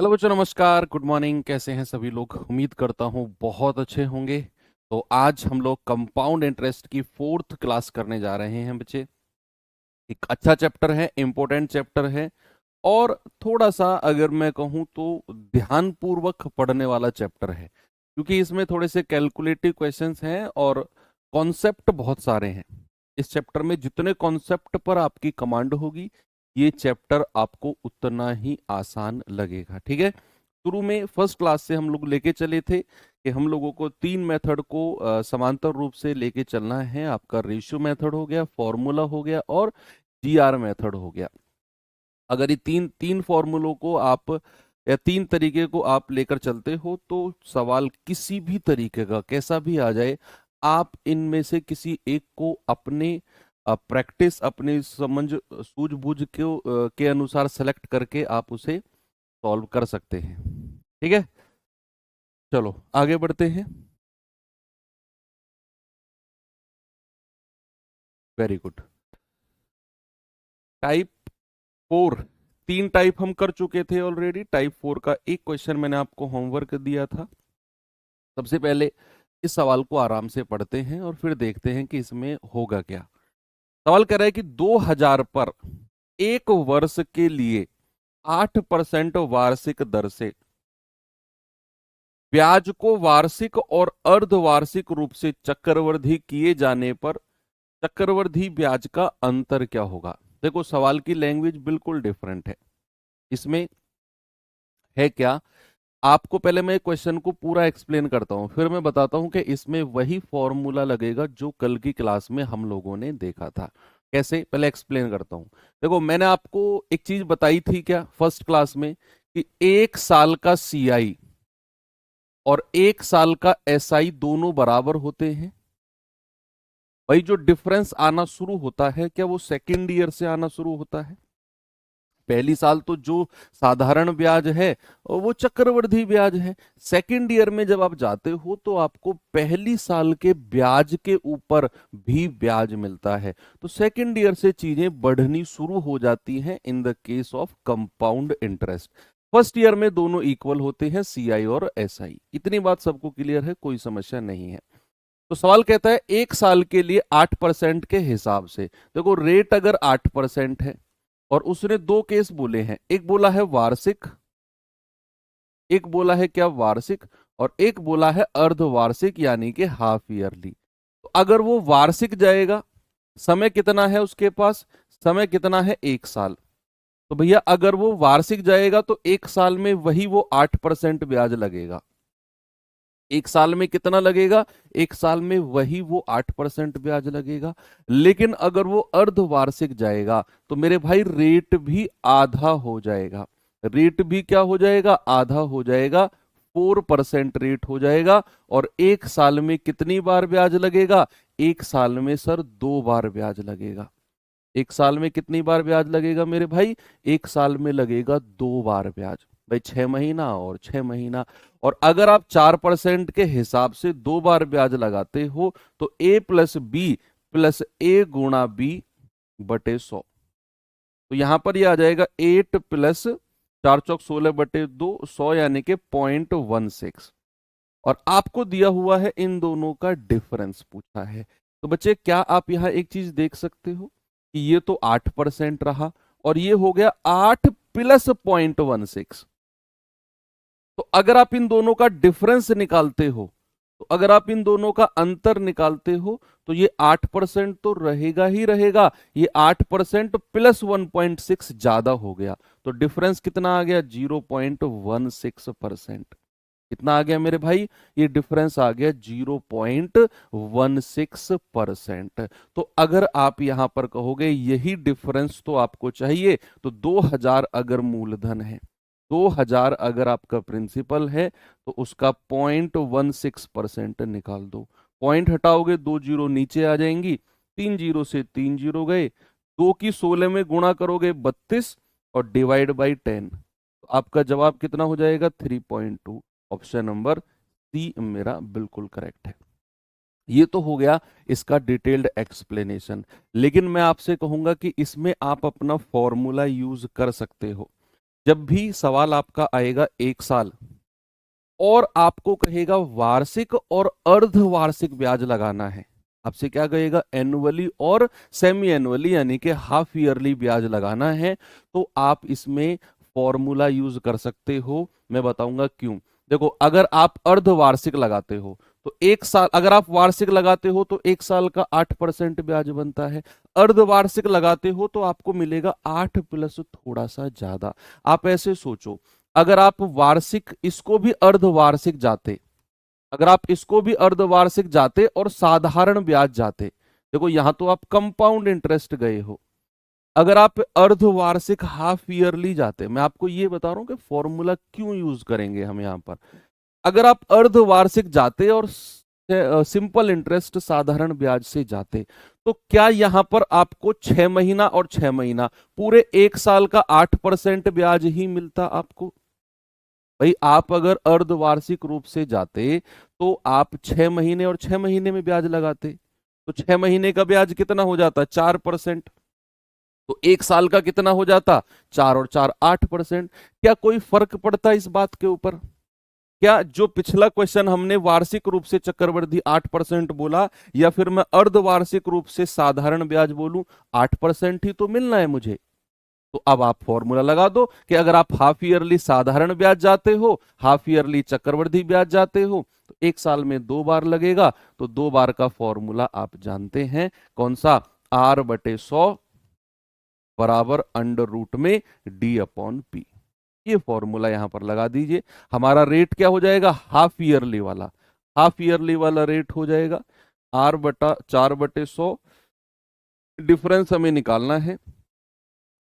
Hello बच्चों, नमस्कार, good morning. कैसे हैं सभी लोग? उम्मीद करता हूँ बहुत अच्छे होंगे। तो आज हम लोग कंपाउंड इंटरेस्ट की 4th क्लास करने जा रहे हैं बच्चे। एक अच्छा चैप्टर है, इम्पोर्टेंट चैप्टर है, और थोड़ा सा अगर मैं कहूँ तो ध्यानपूर्वक पढ़ने वाला चैप्टर है, क्योंकि इसमें थोड़े से कैलकुलेटिव क्वेश्चंस हैं और कॉन्सेप्ट बहुत सारे हैं। इस चैप्टर में जितने कॉन्सेप्ट पर आपकी कमांड होगी, ये चैप्टर आपको उतना ही आसान लगेगा। ठीक है। शुरू में फर्स्ट क्लास से हम लोग लेके चले थे कि हम लोगों को 3 मेथड को समांतर रूप से लेके चलना है। आपका रेशियो मेथड हो गया, फॉर्मूला हो गया, और जीआर मेथड हो गया। अगर ये तीन तीन फॉर्मूलों को आप या 3 तरीके को आप लेकर चलते हो, तो सवाल किसी भी तरीके का कैसा भी आ जाए, आप इनमें से किसी एक को अपने प्रैक्टिस, अपनी समझ सूझबूझ के अनुसार सेलेक्ट करके आप उसे सॉल्व कर सकते हैं। ठीक है, चलो आगे बढ़ते हैं। Very good. टाइप 4, 3 टाइप हम कर चुके थे ऑलरेडी। टाइप 4 का एक क्वेश्चन मैंने आपको होमवर्क दिया था। सबसे पहले इस सवाल को आराम से पढ़ते हैं और फिर देखते हैं कि इसमें होगा क्या। सवाल कह रहा है कि 2000 पर एक वर्ष के लिए 8% वार्षिक दर से ब्याज को वार्षिक और अर्धवार्षिक रूप से चक्रवृद्धि किए जाने पर चक्रवृद्धि ब्याज का अंतर क्या होगा। देखो, सवाल की लैंग्वेज बिल्कुल डिफरेंट है। इसमें है क्या, आपको पहले मैं क्वेश्चन को पूरा एक्सप्लेन करता हूं, फिर मैं बताता हूं कि इसमें वही फॉर्मूला लगेगा जो कल की क्लास में हम लोगों ने देखा था। कैसे, पहले एक्सप्लेन करता हूं। देखो, मैंने आपको एक चीज बताई थी क्या फर्स्ट क्लास में, कि 1 साल का सीआई और 1 साल का एसआई दोनों बराबर होते हैं। भाई, जो डिफरेंस आना शुरू होता है, क्या वो सेकेंड ईयर से आना शुरू होता है? पहली साल तो जो साधारण ब्याज है वो चक्रवृद्धि ब्याज है। सेकंड ईयर में जब आप जाते हो तो आपको पहली साल के ब्याज के ऊपर भी ब्याज मिलता है। तो सेकंड ईयर से चीजें बढ़नी शुरू हो जाती हैं in the case of compound interest. First year में दोनों इक्वल होते हैं, सीआई और एसआई। इतनी बात सबको क्लियर है, कोई समस्या नहीं है। तो सवाल कहता है 1 साल के लिए 8% के हिसाब से। देखो, रेट अगर 8% है और उसने 2 केस बोले हैं, एक बोला है वार्षिक, एक बोला है क्या वार्षिक, और एक बोला है अर्धवार्षिक यानी कि हाफ ईयरली। तो अगर वो वार्षिक जाएगा, समय कितना है उसके पास? समय कितना है? 1 साल। तो भैया अगर वो वार्षिक जाएगा तो 1 साल में वही वो 8% ब्याज लगेगा। 1 साल में कितना लगेगा? 1 साल में वही वो 8% ब्याज लगेगा। लेकिन अगर वो अर्धवार्षिक जाएगा तो मेरे भाई रेट भी आधा हो जाएगा। रेट भी क्या हो जाएगा? आधा हो जाएगा। 4% रेट हो जाएगा। और 1 साल में कितनी बार ब्याज लगेगा? 1 साल में सर 2 बार ब्याज लगेगा। 1 साल में कितनी बार ब्याज लगेगा मेरे भाई? 1 साल में लगेगा 2 बार ब्याज। भाई 6 महीना और 6 महीना। और अगर आप 4% के हिसाब से 2 बार ब्याज लगाते हो तो ए प्लस बी प्लस ए गुणा बी बटे 100। तो यहां पर ये आ जाएगा 8 प्लस 4 चौक 16 बटे 2, 100 यानी कि 0.16। और आपको दिया हुआ है इन दोनों का डिफरेंस पूछा है। तो बच्चे, क्या आप यहां एक चीज देख सकते हो कि ये तो 8% रहा और ये हो गया 8 प्लस 0.16। तो अगर आप इन दोनों का डिफरेंस निकालते हो, तो अगर आप इन दोनों का अंतर निकालते हो, तो ये 8% तो रहेगा ही रहेगा। ये 8% प्लस 1.6 ज्यादा हो गया। तो डिफरेंस कितना आ गया? 0.16%। कितना आ गया मेरे भाई? ये डिफरेंस आ गया 0.16%। तो अगर आप यहां पर कहोगे यही डिफरेंस तो आपको चाहिए, तो 2000 अगर मूलधन है, 2000 अगर आपका प्रिंसिपल है, तो उसका 0.16% निकाल दो। पॉइंट हटाओगे, 2 जीरो नीचे आ जाएंगी, 3 जीरो से 3 जीरो गए, 2 की 16 में गुणा करोगे 32 और डिवाइड बाई 10। आपका जवाब कितना हो जाएगा? 3.2। ऑप्शन नंबर सी मेरा बिल्कुल करेक्ट है। ये तो हो गया इसका डिटेल्ड एक्सप्लेनेशन। लेकिन मैं आपसे कहूंगा कि इसमें आप अपना फॉर्मूला यूज कर सकते हो। जब भी सवाल आपका आएगा 1 साल और आपको कहेगा वार्षिक और अर्धवार्षिक ब्याज लगाना है, आपसे क्या कहेगा एनुअली और सेमी एनुअली यानी कि हाफ ईयरली ब्याज लगाना है, तो आप इसमें फॉर्मूला यूज कर सकते हो। मैं बताऊंगा क्यों। देखो, अगर आप अर्धवार्षिक लगाते हो तो 1 साल, अगर आप वार्षिक लगाते हो तो 1 साल का 8% ब्याज बनता है। अर्धवार्षिक लगाते हो तो आपको मिलेगा 8 प्लस थोड़ा सा ज्यादा। आप ऐसे सोचो, अगर आप वार्षिक इसको भी अर्धवार्षिक जाते, अगर आप इसको भी अर्धवार्षिक जाते और साधारण ब्याज जाते, देखो यहां तो आप कंपाउंड इंटरेस्ट गए हो। अगर आप अर्धवार्षिक हाफ ईयरली जाते, मैं आपको ये बता रहा हूं कि फॉर्मूला क्यों यूज करेंगे हम यहां पर। अगर आप अर्धवार्षिक जाते और सिंपल इंटरेस्ट साधारण ब्याज से जाते, तो क्या यहां पर आपको 6 महीना और 6 महीना पूरे 1 साल का 8% ब्याज ही मिलता आपको? भाई आप अगर अर्धवार्षिक रूप से जाते तो आप 6 महीने और 6 महीने में ब्याज लगाते, तो 6 महीने का ब्याज कितना हो जाता? 4%। तो 1 साल का कितना हो जाता? 4 और 4 8%। क्या कोई फर्क पड़ता इस बात के ऊपर? क्या जो पिछला क्वेश्चन हमने वार्षिक रूप से चक्रवृद्धि 8% बोला, या फिर मैं अर्धवार्षिक रूप से साधारण ब्याज बोलूं, 8% ही तो मिलना है मुझे। तो अब आप फॉर्मूला लगा दो कि अगर आप हाफ ईयरली साधारण ब्याज जाते हो, हाफ ईयरली चक्रवृद्धि ब्याज जाते हो, तो 1 साल में 2 बार लगेगा। तो 2 बार का फॉर्मूला आप जानते हैं, कौन सा? R/100 बराबर अंडर रूट में D/P। ये फॉर्मूला यहां पर लगा दीजिए। हमारा रेट क्या हो जाएगा? हाफ ईयरली वाला, हाफ ईयरली वाला रेट हो जाएगा R/4/100। डिफरेंस हमें निकालना है।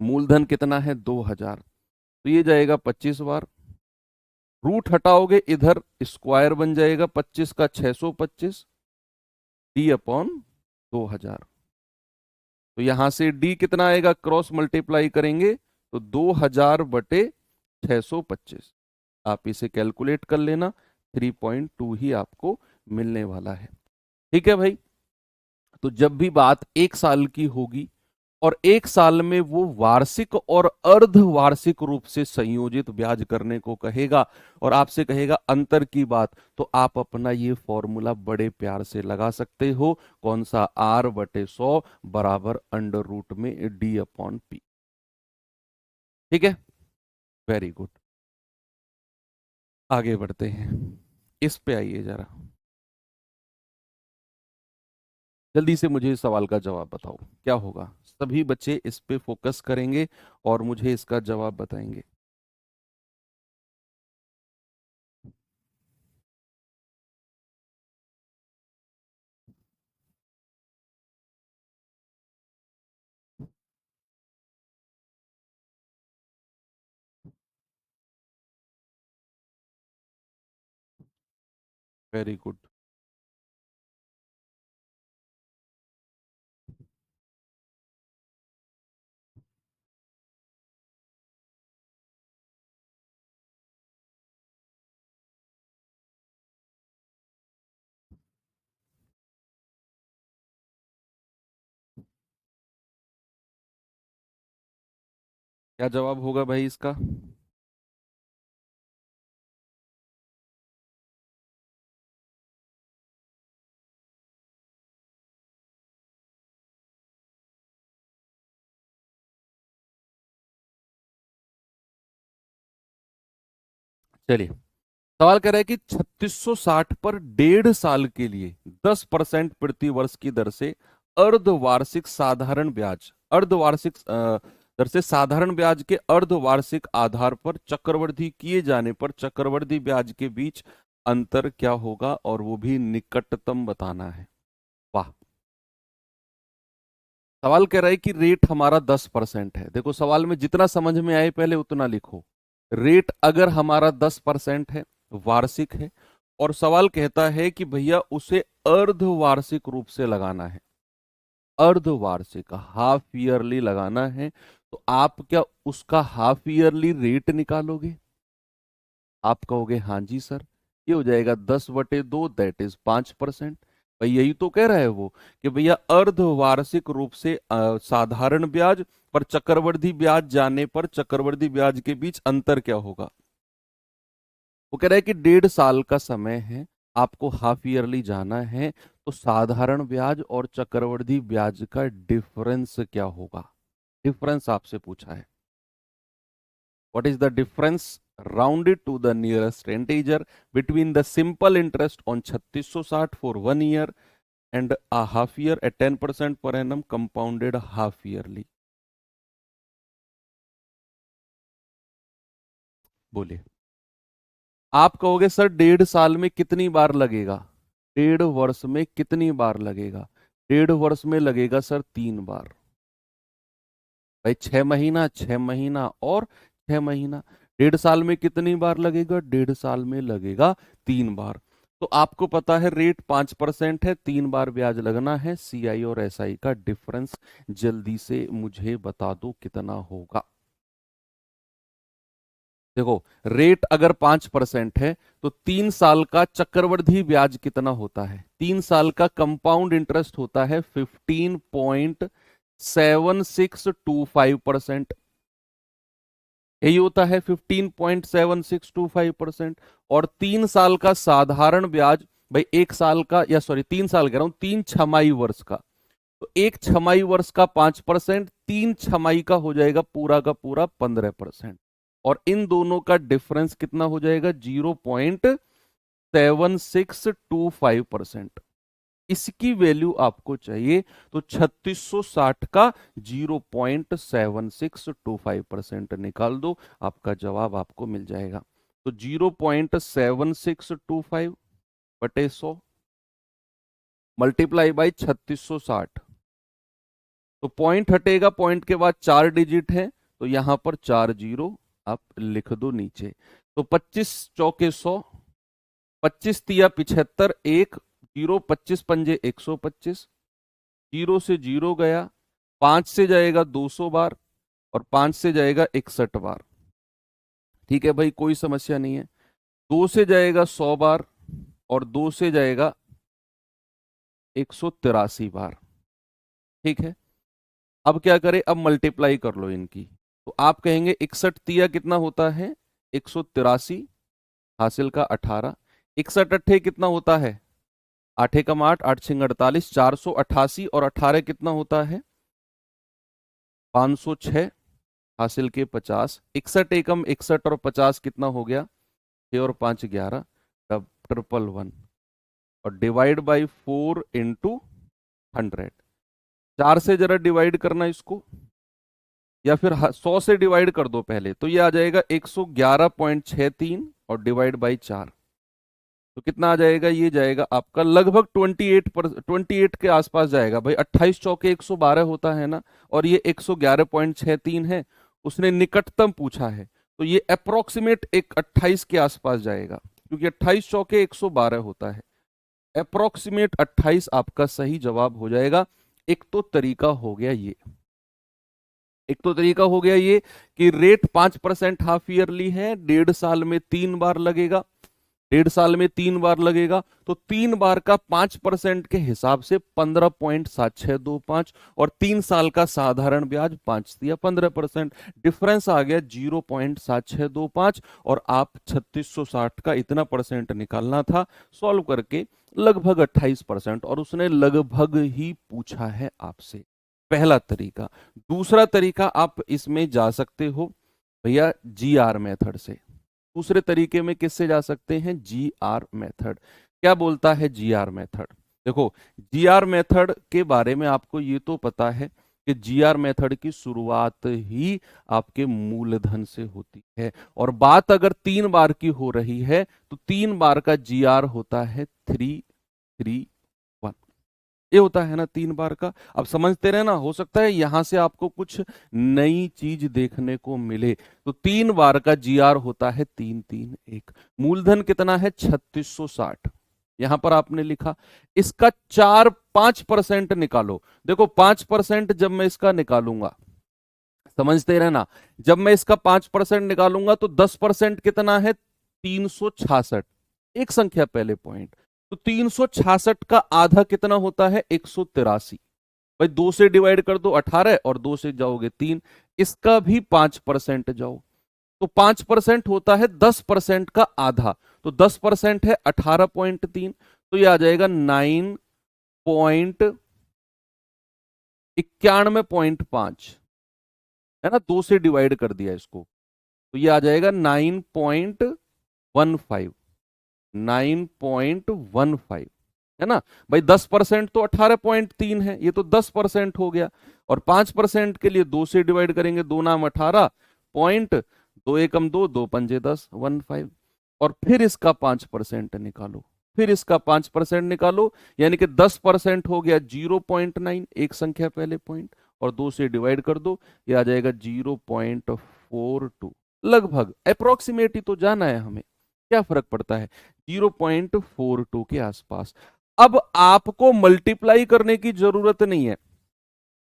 मूलधन कितना है? 2000, तो ये जाएगा 25 बार। रूट हटाओगे इधर स्क्वायर बन जाएगा, 25 का 625 D/2000। तो यहां से D कितना आएगा? क्रॉस मल्टीप्लाई करेंगे तो 2000/625। आप इसे कैलकुलेट कर लेना, 3.2 ही आपको मिलने वाला है। ठीक है भाई। तो जब भी बात 1 साल की होगी और 1 साल में वो वार्षिक और अर्धवार्षिक रूप से संयोजित ब्याज करने को कहेगा और आपसे कहेगा अंतर की बात, तो आप अपना ये फॉर्मूला बड़े प्यार से लगा सकते हो। कौन सा? R/100 बराबर अंडर रूट में D/P। ठीक है, वेरी गुड। आगे बढ़ते हैं, इस पे आइए जरा, जल्दी से मुझे इस सवाल का जवाब बताओ क्या होगा। सभी बच्चे इस पे फोकस करेंगे और मुझे इसका जवाब बताएंगे। Very good. क्या जवाब होगा भाई इसका? चलिए, सवाल कह रहा है कि 3660 पर 1.5 साल के लिए 10% प्रति वर्ष की दर से अर्धवार्षिक साधारण ब्याज, अर्धवार्षिक दर से साधारण ब्याज के अर्धवार्षिक आधार पर चक्रवृद्धि किए जाने पर चक्रवृद्धि ब्याज के बीच अंतर क्या होगा, और वो भी निकटतम बताना है। वाह। सवाल कह रहा है कि रेट हमारा 10% है। देखो, सवाल में जितना समझ में आए पहले उतना लिखो। रेट अगर हमारा 10% है, वार्षिक है, और सवाल कहता है कि भैया उसे अर्धवार्षिक रूप से लगाना है, अर्धवार्षिक हाफ ईयरली लगाना है, तो आप क्या उसका हाफ ईयरली रेट निकालोगे? आप कहोगे हाँ जी सर। ये हो जाएगा 10/2, दैट इज 5%। भाई यही तो कह रहा है वो कि भैया अर्धवार्षिक रूप से साधारण ब्याज पर चक्रवृद्धि ब्याज जाने पर चक्रवृद्धि ब्याज के बीच अंतर क्या होगा। वो कह रहा है कि 1.5 साल का समय है, आपको हाफ ईयरली जाना है, तो साधारण ब्याज और चक्रवृद्धि ब्याज का डिफरेंस क्या होगा। डिफरेंस आपसे पूछा है। What is the difference rounded to the nearest integer between the simple interest on 3660 for 1 year and a half year at 10% per annum compounded half yearly। बोलिए। आप कहोगे सर 1.5 साल में कितनी बार लगेगा, 1.5 वर्ष में कितनी बार लगेगा। 1.5 वर्ष में लगेगा सर 3 बार। भाई 6 महीना, 6 महीना और 6 महीना। 1.5 साल में कितनी बार लगेगा, 1.5 साल में लगेगा 3 बार। तो आपको पता है रेट 5% है, 3 बार ब्याज लगना है। सीआई और एसआई का डिफरेंस जल्दी से मुझे बता दो कितना होगा। देखो रेट अगर 5% है तो 3 साल का चक्रवृद्धि ब्याज कितना होता है, 3 साल का कंपाउंड इंटरेस्ट होता है 15.7625%। यही होता है 15.7625%। और 3 साल का साधारण ब्याज, भाई 1 साल का, या सॉरी 3 साल कह रहा हूं, 3 छमाही वर्ष का, तो 1 छमाही वर्ष का 5%, 3 छमाही का हो जाएगा पूरा का पूरा 15%। और इन दोनों का डिफरेंस कितना हो जाएगा, 0.7625%। इसकी वैल्यू आपको चाहिए, तो 3660 का 0.7625% निकाल दो, आपका जवाब आपको मिल जाएगा। तो 0.7625 बटे 100 मल्टीप्लाई बाई 3660। तो पॉइंट हटेगा, पॉइंट के बाद 4 डिजिट है, तो यहां पर 4 जीरो आप लिख दो नीचे। तो 25 चौके 100, 25 तिया 75, 1 0, 25 पंजे 125, 0 से 0 गया, 5 से जाएगा 200 बार और 5 से जाएगा 61 बार। ठीक है भाई, कोई समस्या नहीं है। 2 से जाएगा 100 बार और 2 से जाएगा 183 बार। ठीक है, अब क्या करें, अब मल्टीप्लाई कर लो इनकी। तो आप कहेंगे 61 तिया कितना होता है 183, हासिल का 18, 61 अट्ठे कितना होता है, 8 एकम 8, 8 छिंग 48, 488 और 18 कितना होता है 506, हासिल के 50, 61 एकम 61 और 50 कितना हो गया 6 और 5 11, तब 111 और डिवाइड बाई 4 इंटू 100। 4 से जरा डिवाइड करना इसको, या फिर 100 से डिवाइड कर दो पहले, तो ये आ जाएगा 111.63 और डिवाइड बाई 4, तो कितना आ जाएगा, ये जाएगा आपका लगभग 28 के आसपास जाएगा। भाई 28 चौके 112 होता है ना, और ये 111.63 है, उसने निकटतम पूछा है, तो ये अप्रोक्सीमेट एक 28 के आसपास जाएगा, क्योंकि 28 चौके 112 होता है। अप्रोक्सीमेट 28 आपका सही जवाब हो जाएगा। एक तो तरीका हो गया ये, एक तो तरीका हो गया ये कि रेट 5% हाफ ईयरली है, 1.5 साल में 3 बार लगेगा, 1.5 साल में 3 बार लगेगा, तो 3 बार का 5% के हिसाब से 15.7625, और 3 साल का साधारण ब्याज 5 या 15%, डिफरेंस आ गया 0.7625। और आप 3660 का इतना परसेंट निकालना था, सॉल्व करके लगभग 28%, और उसने लगभग ही पूछा है आपसे। पहला तरीका। दूसरा तरीका आप इसमें जा सकते हो भैया जीआर मेथड से। दूसरे तरीके में किससे जा सकते हैं, जीआर मेथड। क्या बोलता है जीआर मेथड, देखो जीआर मेथड के बारे में आपको ये तो पता है कि जीआर मेथड की शुरुआत ही आपके मूलधन से होती है, और बात अगर 3 बार की हो रही है तो 3 बार का जीआर होता है 331। ये होता है ना 3 बार का। अब समझते रहे ना, हो सकता है यहां से आपको कुछ नई चीज देखने को मिले। तो 3 बार का जीआर होता है 331। मूलधन कितना है 3660, यहां पर आपने लिखा। इसका 4-5% निकालो। देखो 5% जब मैं इसका निकालूंगा, समझते रहना, जब मैं इसका 5% निकालूंगा तो 10% कितना है 366, एक संख्या पहले पॉइंट। तो 366 का आधा कितना होता है? 183। भाई 2 से डिवाइड कर दो 18 और 2 से जाओगे 3, इसका भी 5% जाओ, तो 5% होता है 10% का आधा, तो 10% है 18.3, तो ये आ जाएगा 9.91.5, है ना, 2 से डिवाइड कर दिया इसको, तो ये आ जाएगा 9.15, 9.15, है ना भाई। 10% तो 18.3 है, ये तो 10% हो गया, और 5% के लिए 2 से डिवाइड करेंगे, 2 नाम 18 पॉइंट, 2 एकम 2, 2 पंजे 10, 15, और फिर इसका 5% निकालो, फिर इसका 5% निकालो, यानी कि 10% हो गया 0.9, एक संख्या पहले पॉइंट, और 2 से डिवाइड कर दो, ये आ जाएगा 0.42, लगभग अप्रोक्सीमेट ही तो जाना है हमें, क्या फर्क पड़ता है, 0.42 के आसपास। अब आपको मल्टीप्लाई करने की जरूरत नहीं है,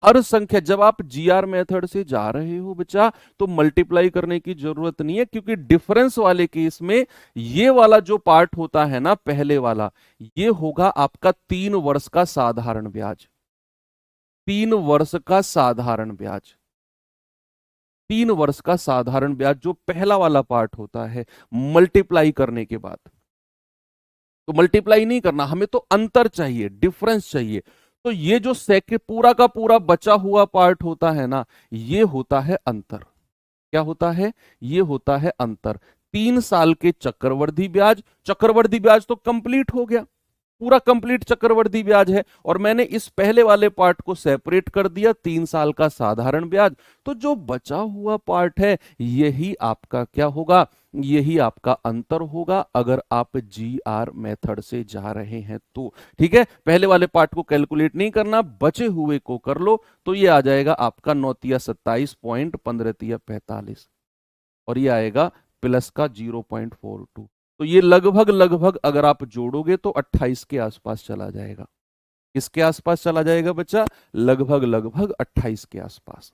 हर संख्या, जब आप जीआर मेथड से जा रहे हो बच्चा, तो मल्टीप्लाई करने की जरूरत नहीं है, क्योंकि डिफरेंस वाले केस में ये वाला जो पार्ट होता है ना, पहले वाला, ये होगा आपका 3 वर्ष का साधारण ब्याज, 3 वर्ष का साधारण ब्याज, 3 वर्ष का साधारण ब्याज जो पहला वाला पार्ट होता है, मल्टीप्लाई करने के बाद। तो मल्टीप्लाई नहीं करना, हमें तो अंतर चाहिए, डिफरेंस चाहिए। तो ये जो सेकंड पूरा का पूरा बचा हुआ पार्ट होता है ना, ये होता है अंतर। क्या होता है? ये होता है अंतर। 3 साल के चक्रवृद्धि ब्याज, चक्रवृद्धि ब्याज तो कंप्लीट हो गया, पूरा कंप्लीट चक्रवृद्धि ब्याज है, और मैंने इस पहले वाले पार्ट को सेपरेट कर दिया, 3 साल का साधारण ब्याज। तो जो बचा हुआ पार्ट है, यही आपका क्या होगा, यही आपका अंतर होगा, अगर आप जीआर मेथड से जा रहे हैं तो। ठीक है, पहले वाले पार्ट को कैलकुलेट नहीं करना, बचे हुए को कर लो, तो ये आ जाएगा आपका 9×3 = 27, 15×3 = 45, और ये आएगा प्लस का 0.42। तो ये लगभग लगभग अगर आप जोड़ोगे तो 28 के आसपास चला जाएगा। किसके आसपास चला जाएगा बच्चा? लगभग लगभग 28 के आसपास।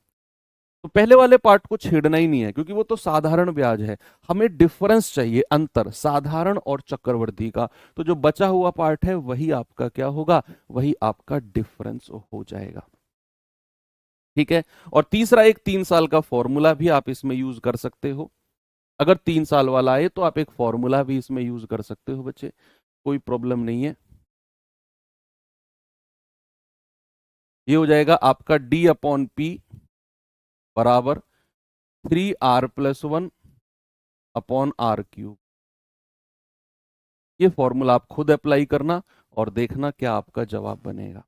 तो पहले वाले पार्ट को छेड़ना ही नहीं है, क्योंकि वो तो साधारण ब्याज है, हमें डिफरेंस चाहिए, अंतर साधारण और चक्रवृद्धि का। तो जो बचा हुआ पार्ट है वही आपका क्या होगा, वही आपका डिफरेंस हो जाएगा। ठीक है, और तीसरा एक 3 साल का फॉर्मूला भी आप इसमें यूज कर सकते हो। अगर 3 साल वाला आए तो आप एक फॉर्मूला भी इसमें यूज कर सकते हो बच्चे, कोई प्रॉब्लम नहीं है। ये हो जाएगा आपका D/P बराबर 3R+1/R³। ये फॉर्मूला आप खुद अप्लाई करना और देखना क्या आपका जवाब बनेगा।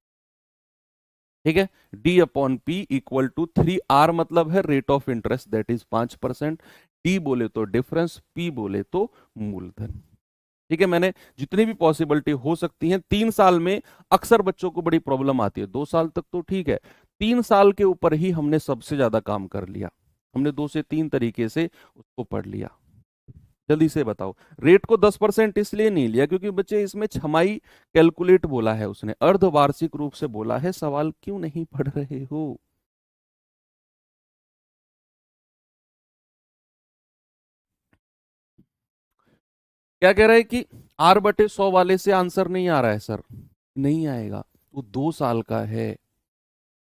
ठीक है, D/P = 3R मतलब है rate of interest, that is 5%, D बोले तो डिफरेंस, P बोले तो मूलधन। ठीक है, मैंने जितनी भी पॉसिबिलिटी हो सकती है, 3 साल में अक्सर बच्चों को बड़ी प्रॉब्लम आती है, 2 साल तक तो ठीक है, 3 साल के ऊपर ही हमने सबसे ज्यादा काम कर लिया, हमने 2 से 3 तरीके से उसको पढ़ लिया। जल्दी से बताओ, रेट को 10% इसलिए नहीं लिया क्योंकि बच्चे इसमें छमाई कैलकुलेट बोला है उसने, अर्धवार्षिक रूप से बोला है, सवाल क्यों नहीं पढ़ रहे हो? क्या कह रहा है कि R/100 वाले से आंसर नहीं आ रहा है सर? नहीं आएगा, वो 2 साल का है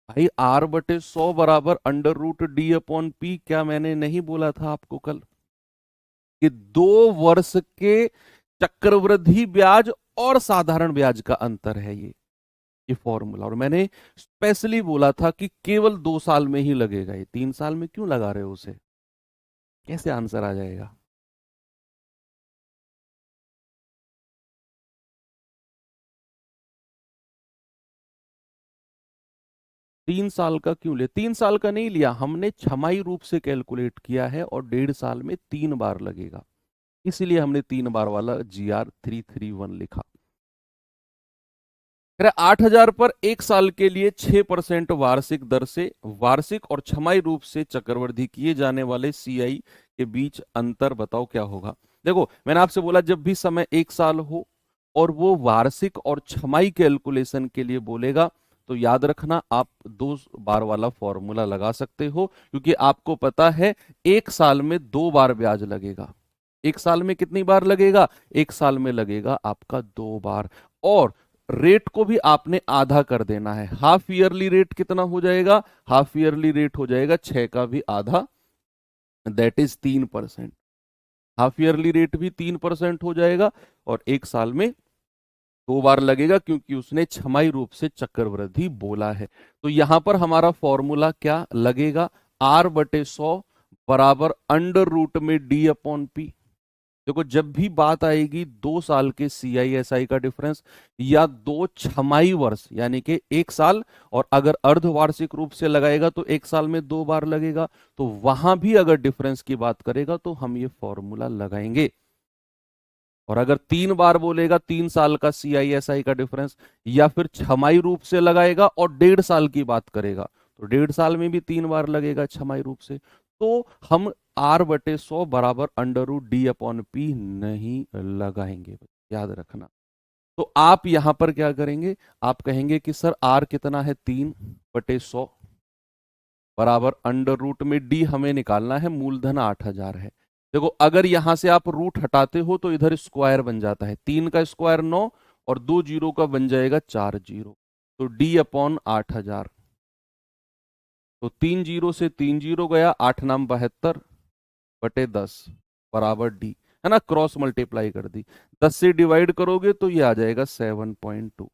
भाई। R/100 बराबर √D/P, क्या मैंने नहीं बोला था आपको कल कि 2 वर्ष के चक्रवृद्धि ब्याज और साधारण ब्याज का अंतर है ये फॉर्मूला। और मैंने स्पेशली बोला था कि केवल 2 साल में ही लगेगा, ये 3 साल में क्यों लगा रहे हो उसे? कैसे आंसर आ जाएगा? 3 साल का क्यों ले? 3 साल का नहीं लिया हमने, छमाई रूप से कैलकुलेट किया है, और 1.5 साल में 3 बार लगेगा, इसलिए हमने 3 बार वाला GR331 लिखा। 8,000 पर 1 साल के लिए 6% वार्षिक दर से वार्षिक और छमाई रूप से चक्रवृद्धि किए जाने वाले CI के बीच अंतर बताओ क्या होगा। देखो, मैंने आपसे बोला जब भी समय 1 साल हो और वो वार्षिक और छमाई कैलकुलेशन के लिए बोलेगा, तो याद रखना आप 2 बार वाला फॉर्मूला लगा सकते हो, क्योंकि आपको पता है 1 साल में 2 बार ब्याज लगेगा। 1 साल में कितनी बार लगेगा? 1 साल में लगेगा आपका 2 बार। और रेट को भी आपने आधा कर देना है। हाफ ईयरली रेट कितना हो जाएगा? हाफ ईयरली रेट हो जाएगा 6 का भी आधा, that is 3%। Half yearly rate भी 3% हो जाएगा और एक साल में 2 बार लगेगा, क्योंकि उसने छमाही रूप से चक्रवृद्धि बोला है। तो यहां पर हमारा फॉर्मूला क्या लगेगा? R/100 बराबर अंडर रूट में D/P। देखो, जब भी बात आएगी 2 साल के CISI का डिफरेंस या 2 छमाही वर्ष यानी कि 1 साल, और अगर अर्धवार्षिक रूप से लगाएगा तो 1 साल में 2 बार लगेगा, तो वहां भी अगर डिफरेंस की बात करेगा तो हम ये फॉर्मूला लगाएंगे। और अगर 3 बार बोलेगा 3 साल का CISI का डिफरेंस, या फिर छमाही रूप से लगाएगा और 1.5 साल की बात करेगा, तो 1.5 साल में भी 3 बार लगेगा छमाही रूप से। तो हम R/100 बराबर अंडर रूट D/P नहीं लगाएंगे, याद रखना। तो आप यहां पर क्या करेंगे? आप कहेंगे कि सर R कितना है? 3/100 बराबर अंडर रूट में D हमें निकालना है, मूलधन 8,000 है। देखो, अगर यहां से आप रूट हटाते हो तो इधर स्क्वायर बन जाता है, 3 का स्क्वायर 9 और 2 जीरो का बन जाएगा 4 जीरो, तो D/8,000। तो 3 जीरो से 3 जीरो गया, 8×9 = 72/10 बराबर D, है ना? क्रॉस मल्टीप्लाई कर दी, 10 से डिवाइड करोगे तो ये आ जाएगा 7.2।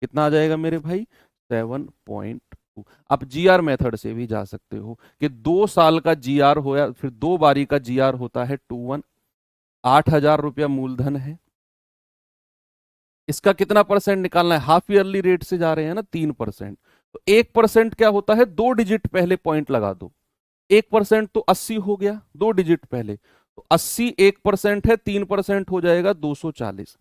कितना आ जाएगा मेरे भाई? 7.2। आप GR मेथड से भी जा सकते हो कि 2 साल का GR होया, फिर 2 बारी का GR होता है 21। 8,000 रुपया मूलधन है, इसका कितना परसेंट निकालना है? हाफ ईयरली रेट से जा रहे हैं ना, 3%। तो 1% क्या होता है? 2 डिजिट पहले पॉइंट लगा दो। 1% तो 80 हो गया, 2 डिजिट पहले, तो 80 1% है, 3% हो जाएगा 240।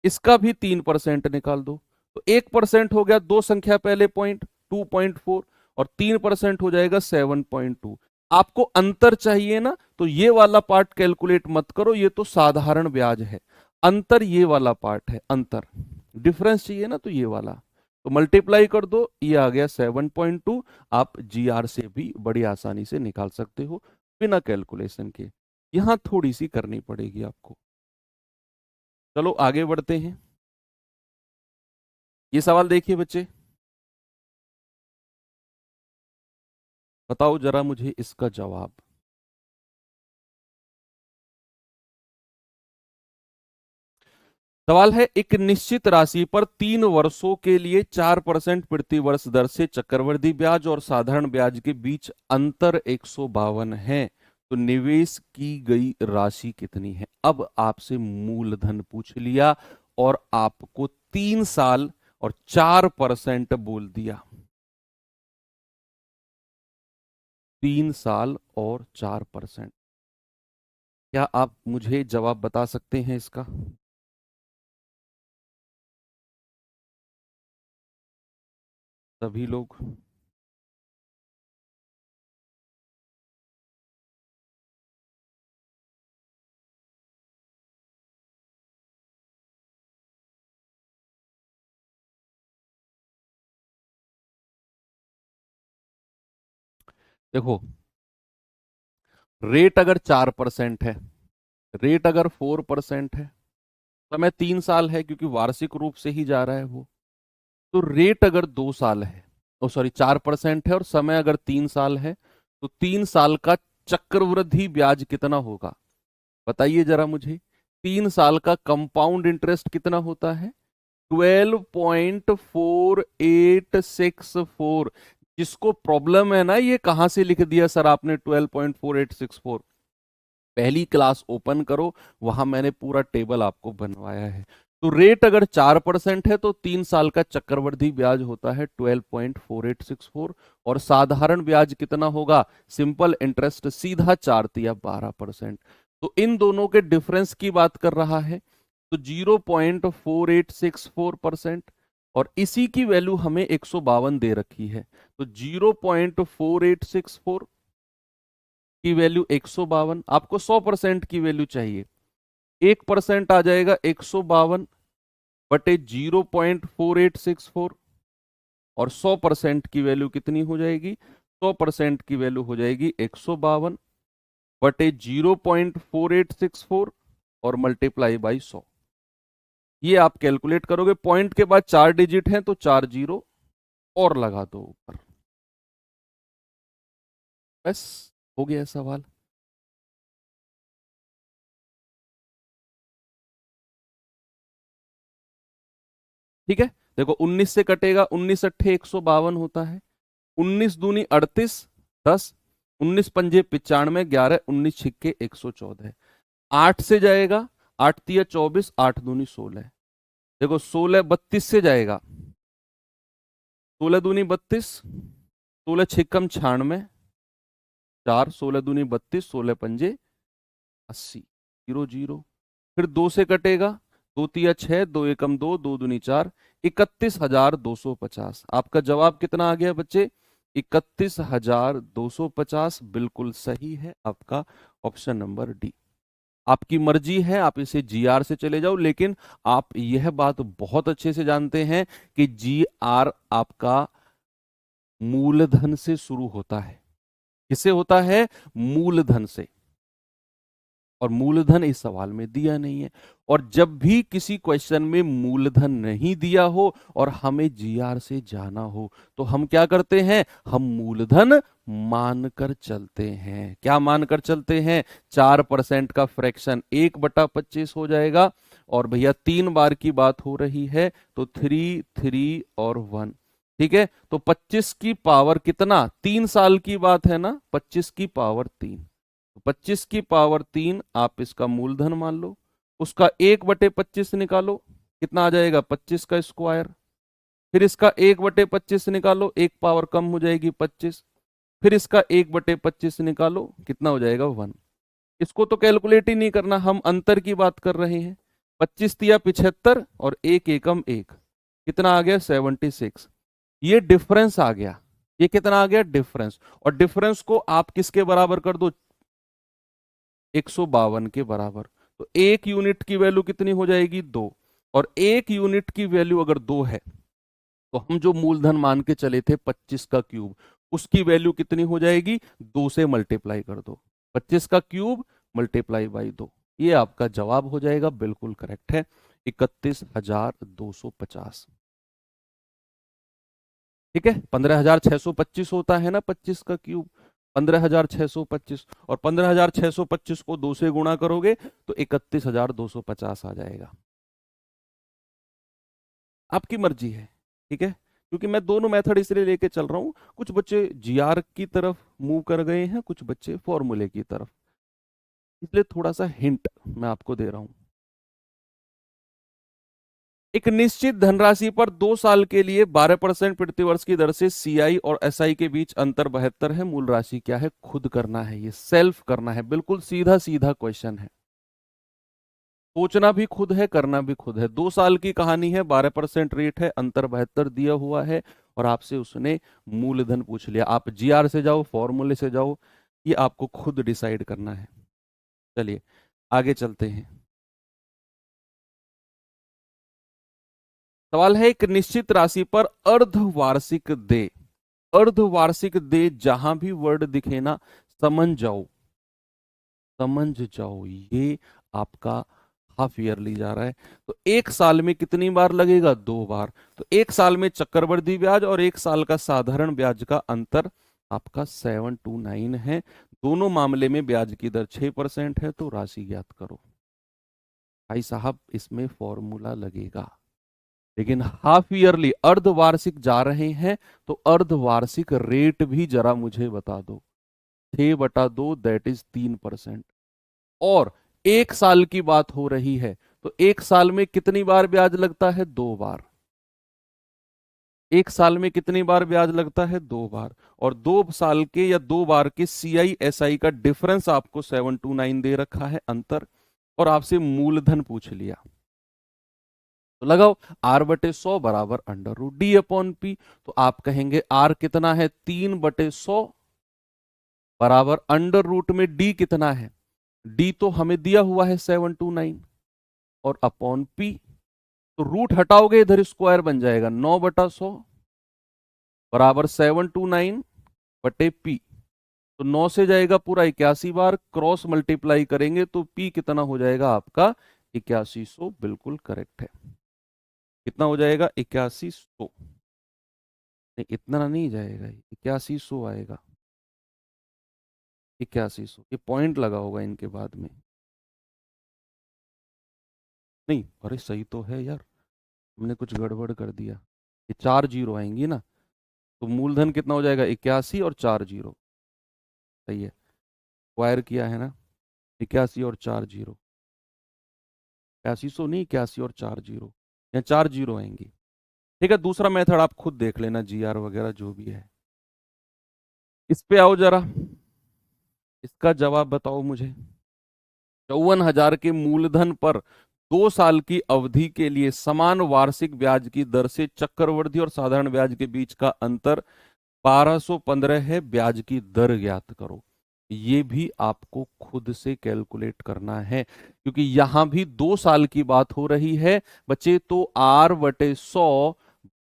इसका भी 3% निकाल दो, तो 1% हो गया, 2 संख्या पहले पॉइंट 2.4, और 3% हो जाएगा 7.2। आपको अंतर चाहिए ना, तो ये वाला पार्ट कैलकुलेट मत करो, ये तो साधारण ब्याज है। अंतर ये वाला पार्ट है, अंतर डिफरेंस चाहिए ना, तो ये वाला, तो मल्टीप्लाई कर दो, ये आ गया 7.2। आप GR से भी बड़ी आसानी से निकाल सकते हो बिना कैलकुलेशन के। यहां थोड़ी सी करनी पड़ेगी आपको। चलो आगे बढ़ते हैं। ये सवाल देखिए बच्चे, बताओ जरा मुझे इसका जवाब। सवाल है, एक निश्चित राशि पर 3 वर्षों के लिए 4% प्रति वर्ष दर से चक्रवृद्धि ब्याज और साधारण ब्याज के बीच अंतर 152 है, तो निवेश की गई राशि कितनी है? अब आपसे मूलधन पूछ लिया और आपको 3 साल और 4% बोल दिया। 3 साल और 4%। क्या आप मुझे जवाब बता सकते हैं इसका? सभी लोग? देखो, रेट अगर 4% है, रेट अगर 4% है, समय 3 साल है क्योंकि वार्षिक रूप से ही जा रहा है वो, तो रेट अगर 2 साल है, ओ सॉरी 4% है, और समय अगर 3 साल है, तो 3 साल का चक्रवृद्धि ब्याज कितना होगा? बताइए जरा मुझे। 3 साल का कंपाउंड इंटरेस्ट कितना होता है? 12.4864। जिसको प्रॉब्लम है ना, ये कहां से लिख दिया सर आपने 12.4864? पहली क्लास ओपन करो, वहां मैंने पूरा टेबल आपको बनवाया है। तो रेट अगर 4% है तो 3 साल का चक्रवृद्धि ब्याज होता है 12.4864, और साधारण ब्याज कितना होगा? सिंपल इंटरेस्ट सीधा 4 या 12%। तो इन दोनों के डिफरेंस की बात कर रहा है, तो 0.4864%, और इसी की वैल्यू हमें 152 दे रखी है, तो 0.4864 की वैल्यू 152। आपको 100% की वैल्यू चाहिए, 1% आ जाएगा 152/0.4864, और 100% की वैल्यू कितनी हो जाएगी? 100% की वैल्यू हो जाएगी 152/0.4864 और मल्टीप्लाई बाई 100। ये आप कैलकुलेट करोगे, पॉइंट के बाद 4 डिजिट हैं तो 4 जीरो और लगा दो ऊपर, बस हो गया सवाल। ठीक है, देखो 19 से कटेगा, 19 अट्ठे 152 होता है, 19 दूनी 38, 10, 19 पंजे 95, 11 19 छिक्के 114, 8 से जाएगा, 8 तिया 24, 8 दूनी 16, देखो 16 32 से जाएगा, 16 दूनी 32, 16 छिक्कम 96, 4, 16 दूनी 32, 16 पंजे 80, 0 0, फिर 2 से कटेगा, 2 तिया 6, 2 एकम 2, 2 दूनी 4, 31,250। आपका जवाब कितना आ गया बच्चे? 31,250 बिल्कुल सही है आपका ऑप्शन नंबर डी। आपकी मर्जी है, आप इसे जीआर से चले जाओ, लेकिन आप यह बात बहुत अच्छे से जानते हैं कि जीआर आपका मूलधन से शुरू होता है। किससे होता है? मूलधन से, और मूलधन इस सवाल में दिया नहीं है। और जब भी किसी क्वेश्चन में मूलधन नहीं दिया हो और हमें जीआर से जाना हो तो हम क्या करते हैं? हम मूलधन मानकर चलते हैं। क्या मानकर चलते हैं? 4% का फ्रैक्शन 1/25 हो जाएगा, और भैया 3 बार की बात हो रही है तो 3 3 और 1। ठीक है, तो 25 की पावर कितना? 3 साल की बात है ना, 25 की पावर 3, 25 की पावर 3 आप इसका मूलधन मान लो, उसका 1/25 निकालो, कितना आ जाएगा? 25 का स्क्वायर, फिर इसका 1/25 निकालो, एक पावर कम हो जाएगी 25, फिर इसका 1/25 निकालो, कितना हो जाएगा? 1। इसको तो कैलकुलेट ही नहीं करना, हम अंतर की बात कर रहे हैं। 25 तिया 75 और एक एकम 1, कितना आ गया? 76। ये डिफरेंस आ गया, ये कितना आ गया? डिफरेंस। और डिफरेंस को आप किसके बराबर कर दो? 152 के बराबर। तो एक यूनिट की वैल्यू कितनी हो जाएगी? 2। और एक यूनिट की वैल्यू अगर 2 है तो हम जो मूलधन मान के चले थे 25 का क्यूब, उसकी वैल्यू कितनी हो जाएगी? 2 से मल्टीप्लाई कर दो, 25 का क्यूब मल्टीप्लाई बाई 2, ये आपका जवाब हो जाएगा, बिल्कुल करेक्ट है, 31,250। ठीक है, 15,625 होता है ना 25 का क्यूब, 15,625, और 15,625 को 2 से गुणा करोगे तो 31,250 आ जाएगा। आपकी मर्जी है, ठीक है, क्योंकि मैं दोनों मेथड इसलिए लेके चल रहा हूं, कुछ बच्चे जीआर की तरफ मूव कर गए हैं, कुछ बच्चे फॉर्मूले की तरफ, इसलिए थोड़ा सा हिंट मैं आपको दे रहा हूं। एक निश्चित धनराशि पर 2 साल के लिए 12% प्रति वर्ष की दर से सीआई और एसआई के बीच अंतर 72 है। मूल राशि क्या है? खुद करना है, ये सेल्फ करना है, बिल्कुल सीधा सीधा क्वेश्चन है। सोचना भी खुद है, करना भी खुद है। 2 साल की कहानी है, 12% रेट है, अंतर 72 दिया हुआ है, और आपसे उसने मूलधन पूछ लिया। आप जीआर से जाओ, फॉर्मूले से जाओ, ये आपको खुद डिसाइड करना है। चलिए आगे चलते हैं। सवाल है, एक निश्चित राशि पर अर्धवार्षिक दे, अर्धवार्षिक दे, जहां भी वर्ड दिखे ना समझ जाओ, समझ जाओ, ये आपका हाफ ईयरली जा रहा है। तो एक साल में कितनी बार लगेगा? 2 बार। तो एक साल में चक्रवृद्धि ब्याज और एक साल का साधारण ब्याज का अंतर आपका 729 है। दोनों मामले में ब्याज की दर 6% है, तो राशि ज्ञात करो। भाई साहब इसमें फॉर्मूला लगेगा, लेकिन हाफ ईयरली अर्धवार्षिक जा रहे हैं तो अर्धवार्षिक रेट भी जरा मुझे बता दो। 6/2 दैट इज 3%। और एक साल की बात हो रही है तो एक साल में कितनी बार ब्याज लगता है? 2 बार। एक साल में कितनी बार ब्याज लगता है? 2 बार। और 2 साल के या 2 बार के सीआई एसआई का डिफरेंस आपको 729 दे रखा है, अंतर, और आपसे मूलधन पूछ लिया। तो लगाओ R/100 बराबर √D/P। तो आप कहेंगे R कितना है? 3/100 बराबर अंडर रूट में D कितना है? D तो हमें दिया हुआ है 729, और अपॉन P, तो रूट हटाओगे इधर स्क्वायर बन जाएगा, 9/100 बराबर 729/P। तो 9 से जाएगा पूरा 81 बार, क्रॉस मल्टीप्लाई करेंगे तो P कितना हो जाएगा आपका? 8100 बिल्कुल करेक्ट है। कितना हो जाएगा? 8100। नहीं, इतना नहीं जाएगा, 8100 आएगा। 8100, ये पॉइंट लगा होगा इनके बाद में। नहीं, अरे सही तो है यार, हमने कुछ गड़बड़ कर दिया। ये 4 जीरो आएंगी ना, तो मूलधन कितना हो जाएगा? 81 और 4 जीरो। सही है, वायर किया है ना। 81 और 4 जीरो, 8100 नहीं, 81 और 4 जीरो, या 4 जीरो आएंगी। ठीक है, दूसरा मेथड आप खुद देख लेना, जीआर वगैरह जो भी है। इस पे आओ जरा, इसका जवाब बताओ मुझे। 54,000 के मूलधन पर 2 साल की अवधि के लिए समान वार्षिक ब्याज की दर से चक्रवृद्धि और साधारण ब्याज के बीच का अंतर 1215 है। ब्याज की दर ज्ञात करो। ये भी आपको खुद से कैलकुलेट करना है, क्योंकि यहां भी 2 साल की बात हो रही है बच्चे। तो R/100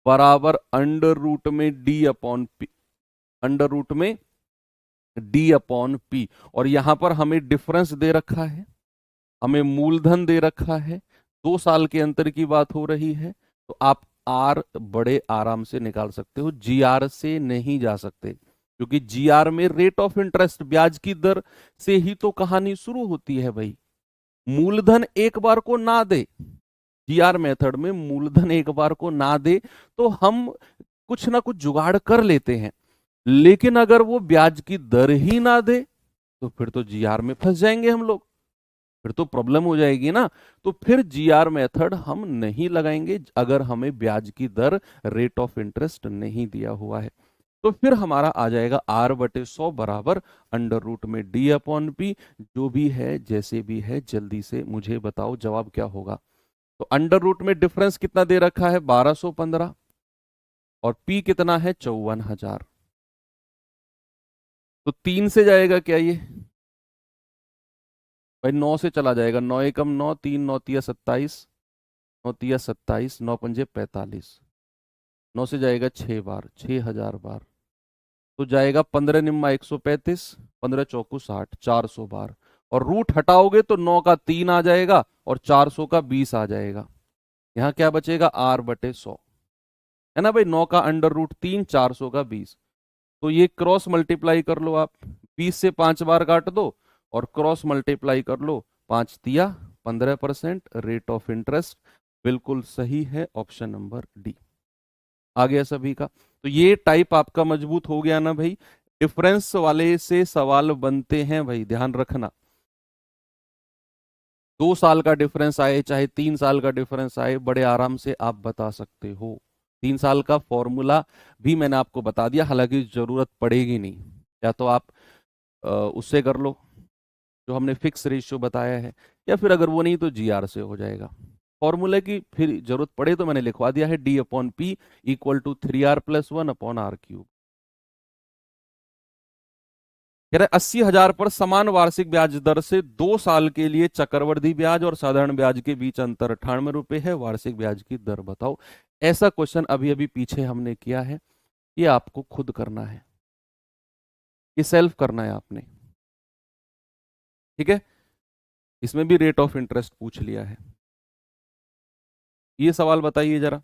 बराबर अंडर रूट में D upon P, under root में डी अपॉन पी। और यहां पर हमें डिफरेंस दे रखा है, हमें मूलधन दे रखा है, 2 साल के अंतर की बात हो रही है। तो आप आर बड़े आराम से निकाल सकते हो, जीआर से नहीं जा सकते, क्योंकि जीआर में रेट ऑफ इंटरेस्ट, ब्याज की दर से ही तो कहानी शुरू होती है भाई। मूलधन एक बार को ना दे, जीआर मेथड में मूलधन एक बार को ना दे तो हम कुछ ना कुछ जुगाड़ कर लेते हैं, लेकिन अगर वो ब्याज की दर ही ना दे तो फिर तो जीआर में फंस जाएंगे हम लोग, फिर तो प्रॉब्लम हो जाएगी ना। तो फिर जीआर मेथड हम नहीं लगाएंगे अगर हमें ब्याज की दर, रेट ऑफ इंटरेस्ट नहीं दिया हुआ है। तो फिर हमारा आ जाएगा R/100 बराबर अंडर रूट में डी अपॉन पी। जो भी है जैसे भी है, जल्दी से मुझे बताओ जवाब क्या होगा। तो अंडर रूट में डिफरेंस कितना दे रखा है? 1215, और पी कितना है? 54,000। तो 3 से जाएगा क्या ये? भाई 9 से चला जाएगा, 9 एकम 9, 3 9 तिया 27, 9 तिया 27, 9 पंजे 45, 9 से जाएगा 6 बार, 6,000 बार। तो जाएगा 15 निम्मा 135, 15 चौकू 60, 400 बार। और रूट हटाओगे तो 9 का 3 आ जाएगा और 400 का 20 आ जाएगा। यहाँ क्या बचेगा? R/100, है ना भाई। 9 का अंडर रूट 3, 400 का 20। तो ये क्रॉस मल्टीप्लाई कर लो आप, 20 से 5 बार काट दो और क्रॉस मल्टीप्लाई कर लो। 5 तिया 15%, रेट ऑफ इंटरेस्ट बिल्कुल सही है, ऑप्शन नंबर डी। आ गया सभी का? तो ये टाइप आपका मजबूत हो गया ना भाई। डिफरेंस वाले से सवाल बनते हैं भाई, ध्यान रखना। 2 साल का डिफरेंस आए चाहे 3 साल का डिफरेंस आए, बड़े आराम से आप बता सकते हो। 3 साल का फॉर्मूला भी मैंने आपको बता दिया, हालांकि जरूरत पड़ेगी नहीं, या तो आप उससे कर लो जो हमने फिक्स रेशियो बताया है, या फिर अगर वो नहीं तो जीआर से हो जाएगा। फॉर्मूले की फिर जरूरत पड़े तो मैंने लिखवा दिया है, D upon P equal to 3R+1/R³। कह रहे 80,000 पर समान वार्षिक ब्याज दर से 2 साल के लिए चक्रवृद्धि ब्याज और साधारण ब्याज के बीच अंतर 98 रुपए है। वार्षिक ब्याज की दर बताओ। ऐसा क्वेश्चन अभी अभी पीछे हमने किया है, ये आपको खुद करना है, ये सेल्फ करना है आपने। ठीक है, इसमें भी रेट ऑफ इंटरेस्ट पूछ लिया है। ये सवाल बताइए जरा।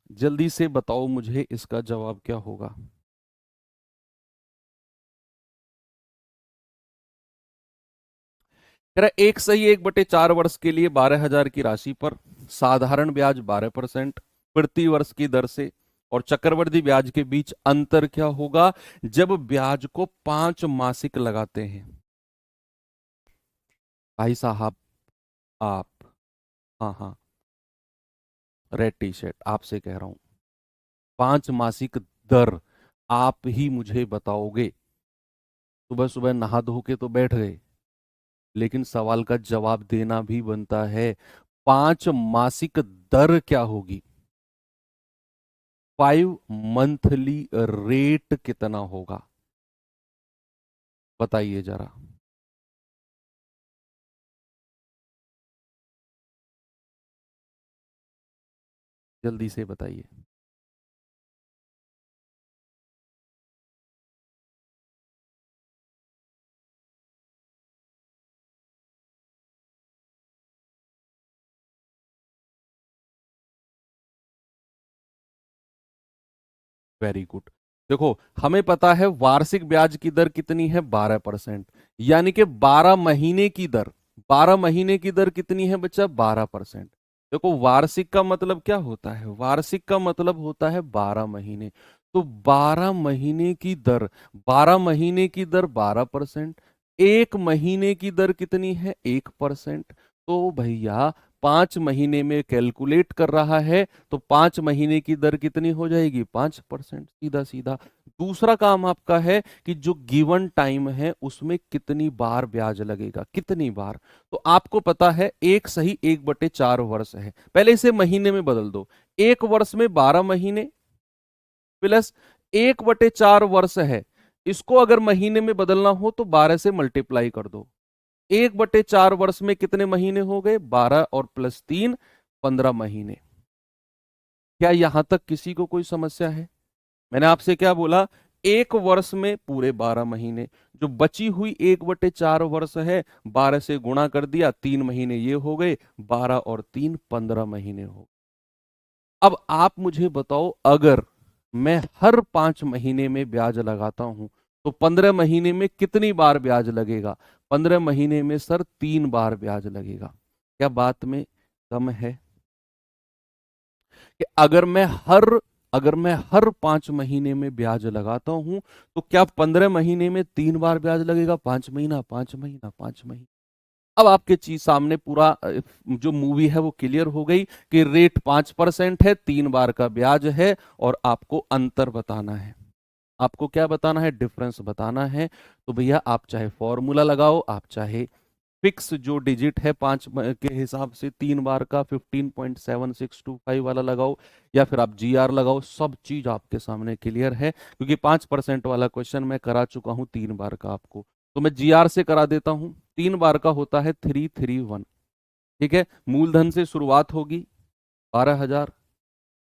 जल्दी से बताओ मुझे इसका जवाब क्या होगा। कह रहा है 1/1/4 वर्ष के लिए 12,000 की राशि पर साधारण ब्याज 12% प्रति वर्ष की दर से और चक्रवृद्धि ब्याज के बीच अंतर क्या होगा जब ब्याज को 5 मासिक लगाते हैं। भाई साहब आप, हाँ हाँ, रेड टी शर्ट आपसे कह रहा हूं, 5 मासिक दर आप ही मुझे बताओगे। सुबह सुबह नहा धो के तो बैठ गए, लेकिन सवाल का जवाब देना भी बनता है। 5 मासिक दर क्या होगी? 5 मंथली रेट कितना होगा? बताइए जरा। जल्दी से बताइए। Very good. देखो, हमें पता है वार्षिक ब्याज की दर कितनी है, 12%। यानी कि 12 महीने की दर, 12 महीने की दर कितनी है बच्चा, 12%। देखो, वार्षिक का मतलब क्या होता है, वार्षिक का मतलब होता है 12 महीने। तो 12 महीने की दर, 12 महीने की दर 12%। एक महीने की दर कितनी है, 1%। तो भैया 5 महीने में कैलकुलेट कर रहा है, तो 5 महीने की दर कितनी हो जाएगी, 5%, सीधा सीधा। दूसरा काम आपका है कि जो गिवन टाइम है उसमें कितनी बार ब्याज लगेगा, कितनी बार। तो आपको पता है 1/4 वर्ष है, पहले इसे महीने में बदल दो। एक वर्ष में 12 महीने प्लस 1/4 वर्ष है, इसको अगर महीने में बदलना हो तो 12 से मल्टीप्लाई कर दो। 1/4 वर्ष में कितने महीने हो गए, 12 और प्लस 3, 15 महीने। क्या यहां तक किसी को कोई समस्या है? मैंने आपसे क्या बोला, एक वर्ष में पूरे 12 महीने, जो बची हुई 1/4 वर्ष है, 12 से गुणा कर दिया, 3 महीने ये हो गए, 12 और 3, 15 महीने हो। अब आप मुझे बताओ, अगर मैं हर 5 महीने में ब्याज लगाता हूं तो 15 महीने में कितनी बार ब्याज लगेगा, 15 महीने में सर 3 बार ब्याज लगेगा। क्या बात में कम है? कि अगर मैं हर 5 महीने में ब्याज लगाता हूं तो क्या 15 महीने में 3 बार ब्याज लगेगा, 5 महीना 5 महीना 5 महीना। अब आपके चीज सामने पूरा जो मूवी है वो क्लियर हो गई कि रेट 5% है, 3 बार का ब्याज है, और आपको अंतर बताना है। आपको क्या बताना है, डिफरेंस बताना है। तो भैया आप चाहे फॉर्मूला लगाओ, आप चाहे फिक्स जो डिजिट है के हिसाब से 3 बार का 15.7625 वाला लगाओ, या फिर आप GR लगाओ, सब चीज आपके सामने क्लियर है, क्योंकि 5% वाला क्वेश्चन मैं करा चुका हूं 3 बार का आपको। तो मैं GR से करा देता हूं। 3 बार का होता है 331। ठीक है, मूलधन से शुरुआत होगी 12,000,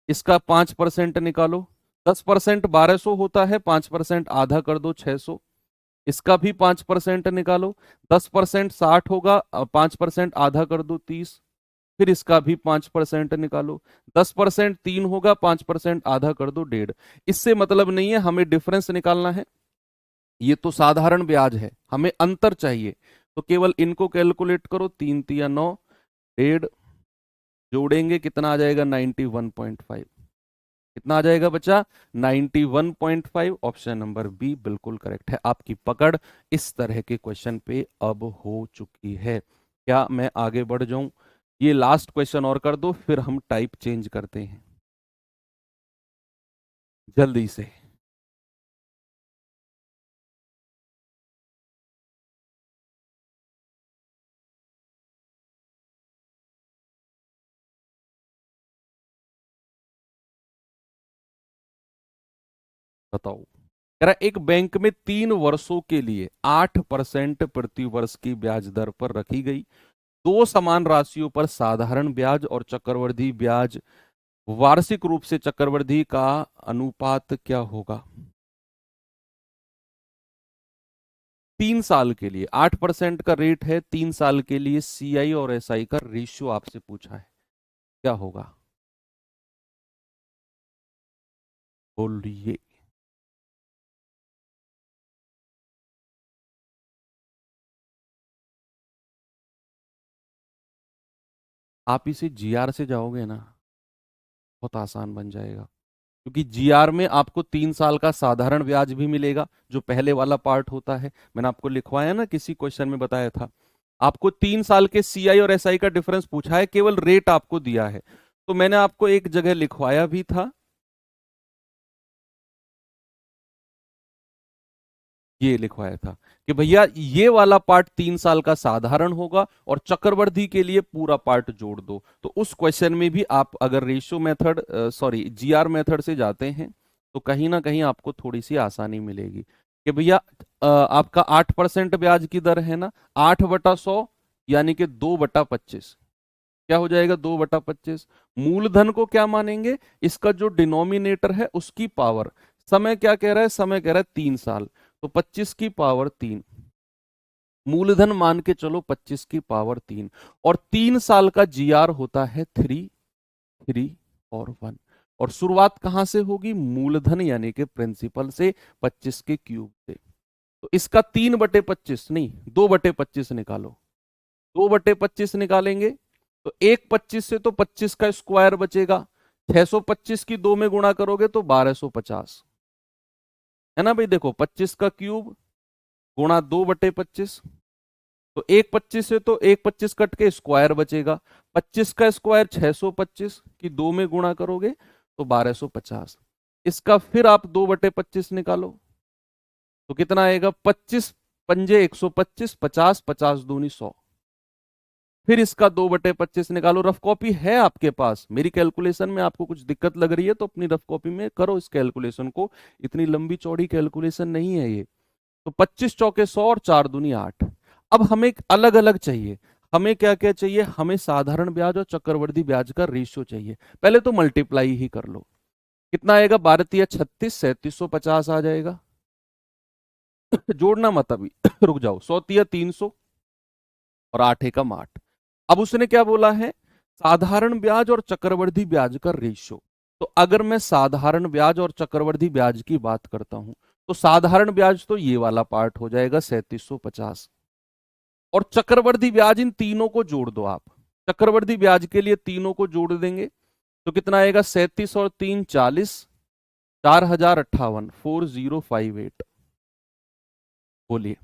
इसका 5% निकालो। 10% 1200 होता है, 5% आधा कर दो 600, इसका भी 5% निकालो। 10% 60 होगा, 5% आधा कर दो 30, फिर इसका भी 5% निकालो। 10% 3 होगा, 5% आधा कर दो 1.5। इससे मतलब नहीं है, हमें डिफरेंस निकालना है। ये तो साधारण ब्याज है, हमें अंतर चाहिए। तो केवल इनको कैलकुलेट करो, 3 तिया 9, 1.5 जोड़ेंगे कितना आ जाएगा, 91.5। कितना आ जाएगा बच्चा, 91.5। ऑप्शन नंबर बी बिल्कुल करेक्ट है। आपकी पकड़ इस तरह के क्वेश्चन पे अब हो चुकी है। क्या मैं आगे बढ़ जाऊं? ये लास्ट क्वेश्चन और कर दो, फिर हम टाइप चेंज करते हैं जल्दी से। बताओ, कह रहा एक बैंक में 3 वर्षों के लिए 8% प्रति वर्ष की ब्याज दर पर रखी गई दो समान राशियों पर साधारण ब्याज और चक्रवृद्धि ब्याज, वार्षिक रूप से चक्रवृद्धि का अनुपात क्या होगा। 3 साल के लिए 8% का रेट है, 3 साल के लिए CI और SI का रेशियो आपसे पूछा है, क्या होगा, बोलिए। आप इसे GR से जाओगे ना, बहुत आसान बन जाएगा, क्योंकि GR में आपको 3 साल का साधारण ब्याज भी मिलेगा, जो पहले वाला पार्ट होता है, मैंने आपको लिखवाया ना, किसी क्वेश्चन में बताया था। आपको 3 साल के CI और SI का डिफरेंस पूछा है, केवल रेट आपको दिया है। तो मैंने आपको एक जगह लिखवाया भी था, ये लिखवाया था कि भैया ये वाला पार्ट 3 साल का साधारण होगा और चक्रवृद्धि के लिए पूरा पार्ट जोड़ दो। तो उस क्वेश्चन में भी आप अगर ratio method, sorry GR method से जाते हैं, तो कहीं ना कहीं आपको थोड़ी सी आसानी मिलेगी कि भैया आपका 8% ब्याज की दर है ना, 8/100 यानी कि 2/25। क्या हो जाएगा 2/25। मूलधन को क्या मानेंगे, इसका जो डिनोमिनेटर है उसकी पावर। समय क्या कह रहा है, समय कह रहा है 3 साल, तो 25 की पावर 3। मूलधन मान के चलो 25 की पावर 3, और 3 साल का जीआर होता है 3, 3 और 1। और शुरुआत कहां से होगी, मूलधन यानी कि प्रिंसिपल से, 25 के क्यूब से। तो इसका 3/25 नहीं, 2/25 निकालो। 2/25 निकालेंगे तो 1/25 से तो 25 का स्क्वायर बचेगा, 625 की 2 में गुणा करोगे तो 1250, है ना भाई। देखो 25 का क्यूब गुणा 2/25, तो 1/25 से तो 1/25 कट के स्क्वायर बचेगा, 25 का स्क्वायर 625 की 2 में गुणा करोगे तो 1250। इसका फिर आप 2/25 निकालो तो कितना आएगा, 25 पंजे 125, 50 50 दूनी 100। फिर इसका 2/25 निकालो। रफ कॉपी है आपके पास, मेरी कैलकुलेशन में आपको कुछ दिक्कत लग रही है तो अपनी रफ कॉपी में करो इस कैलकुलेशन को, इतनी लंबी चौड़ी कैलकुलेशन नहीं है ये। तो 25 चौके 100 और 4 दूनी 8। अब हमें अलग अलग चाहिए, हमें क्या क्या चाहिए, हमें साधारण ब्याज और चक्रवृद्धि ब्याज का रेशियो चाहिए। पहले तो मल्टीप्लाई ही कर लो, कितना आएगा, 12 36, 3750 आ जाएगा। जोड़ना मत अभी रुक जाओ, 100 और 8 एकम 8। अब उसने क्या बोला है, साधारण ब्याज और चक्रवृद्धि ब्याज का रेशियो। तो अगर मैं साधारण ब्याज और चक्रवृद्धि ब्याज की बात करता हूं तो साधारण ब्याज तो ये वाला पार्ट हो जाएगा 3750, और चक्रवृद्धि ब्याज इन तीनों को जोड़ दो आप। चक्रवृद्धि ब्याज के लिए तीनों को जोड़ देंगे तो कितना आएगा, 37 और 3 40, 4058, 4058। बोलिए,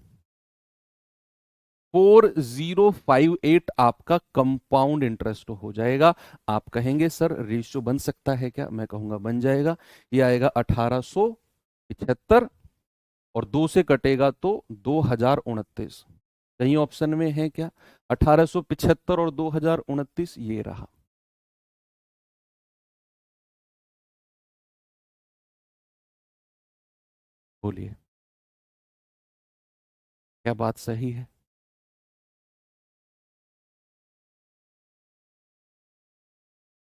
4058 आपका कंपाउंड इंटरेस्ट हो जाएगा। आप कहेंगे सर रेशियो बन सकता है क्या, मैं कहूंगा बन जाएगा। ये आएगा 1875, और 2 से कटेगा तो 2029। कहीं ऑप्शन में है क्या, 1875 और 2029, ये रहा। बोलिए, क्या बात सही है।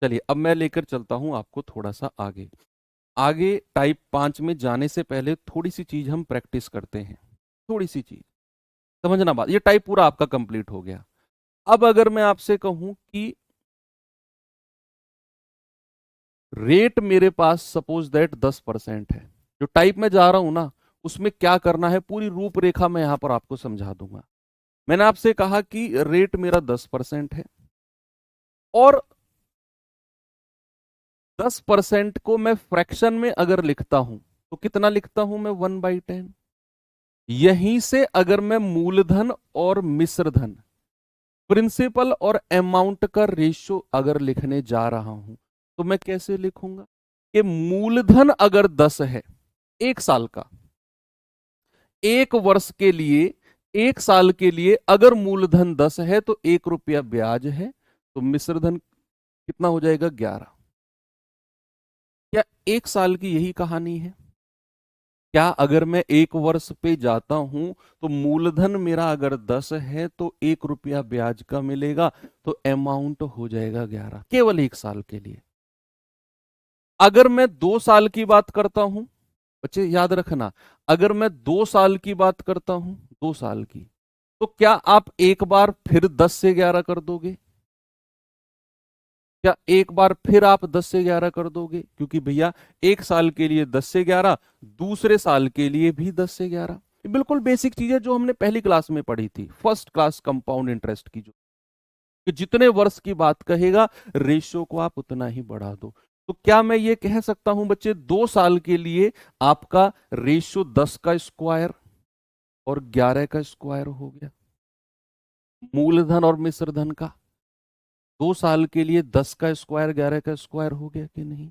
चलिए अब मैं लेकर चलता हूं आपको थोड़ा सा आगे। आगे टाइप 5 में जाने से पहले थोड़ी सी चीज हम प्रैक्टिस करते हैं, थोड़ी सी चीज समझना। बात, ये टाइप पूरा आपका कंप्लीट हो गया। अब अगर मैं आपसे कहूं कि रेट मेरे पास सपोज दैट 10% है, जो टाइप में जा रहा हूं ना उसमें क्या करना है, पूरी रूपरेखा मैं यहां पर आपको समझा दूंगा। मैंने आपसे कहा कि रेट मेरा 10% है, और 10% को मैं फ्रैक्शन में अगर लिखता हूं तो कितना लिखता हूं मैं, 1/10। यहीं से अगर मैं मूलधन और मिश्रधन, प्रिंसिपल और अमाउंट का रेशियो अगर लिखने जा रहा हूं तो मैं कैसे लिखूंगा, कि मूलधन अगर 10 है 1 साल का, 1 वर्ष के लिए, 1 साल के लिए अगर मूलधन 10 है तो 1 रुपया ब्याज है, तो मिश्रधन कितना हो जाएगा, 11। क्या 1 साल की यही कहानी है, क्या अगर मैं 1 वर्ष पे जाता हूं तो मूलधन मेरा अगर 10 है तो 1 रुपया ब्याज का मिलेगा, तो अमाउंट हो जाएगा 11, केवल 1 साल के लिए। अगर मैं 2 साल की बात करता हूं, बच्चे याद रखना, अगर मैं 2 साल की बात करता हूं, 2 साल की, तो क्या आप एक बार फिर 10 से 11 कर दोगे, क्या एक बार फिर आप 10 से 11 कर दोगे, क्योंकि भैया 1 साल के लिए 10 से 11, दूसरे साल के लिए भी 10 से 11। ये बिल्कुल बेसिक चीज है जो हमने पहली क्लास में पढ़ी थी, फर्स्ट क्लास कंपाउंड इंटरेस्ट की, जो कि जितने वर्ष की बात कहेगा रेशियो को आप उतना ही बढ़ा दो। तो क्या मैं ये कह सकता हूं बच्चे, 2 साल के लिए आपका रेशियो 10 का स्क्वायर और 11 का स्क्वायर हो गया, मूलधन और मिश्रधन का। 2 साल के लिए 10 का स्क्वायर 11 का स्क्वायर हो गया कि नहीं।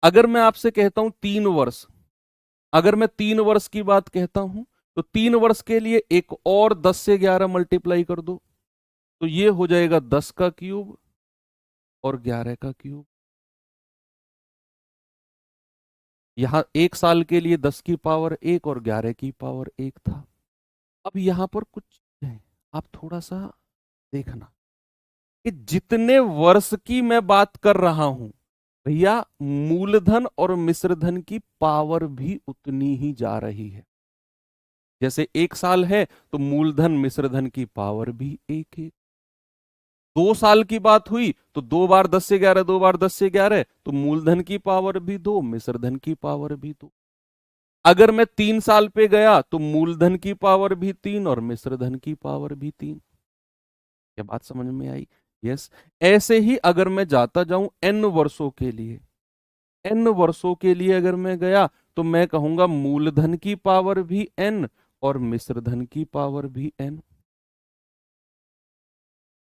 अगर मैं आपसे कहता हूं 3 वर्ष, अगर मैं 3 वर्ष की बात कहता हूं तो 3 वर्ष के लिए एक और 10 से 11 मल्टीप्लाई कर दो, तो ये हो जाएगा 10 का क्यूब और 11 का क्यूब। यहां 1 साल के लिए 10 की पावर 1 और 11 की पावर 1 था। अब यहां पर कुछ है, आप थोड़ा सा देखना, कि जितने वर्ष की मैं बात कर रहा हूं भैया, मूलधन और मिश्रधन की पावर भी उतनी ही जा रही है। जैसे 1 साल है तो मूलधन मिश्रधन की पावर भी एक है। 2 साल की बात हुई तो 2 बार 10 से 11, 2 बार 10 से 11, तो मूलधन की पावर भी 2, मिश्रधन की पावर भी 2। अगर मैं 3 साल पे गया तो मूलधन की पावर भी 3 और मिश्रधन की पावर भी 3। क्या बात समझ में आई? यस। ऐसे ही अगर मैं जाता जाऊं n वर्षों के लिए, n वर्षों के लिए अगर मैं गया तो मैं कहूंगा मूलधन की पावर भी n और मिश्रधन की पावर भी n।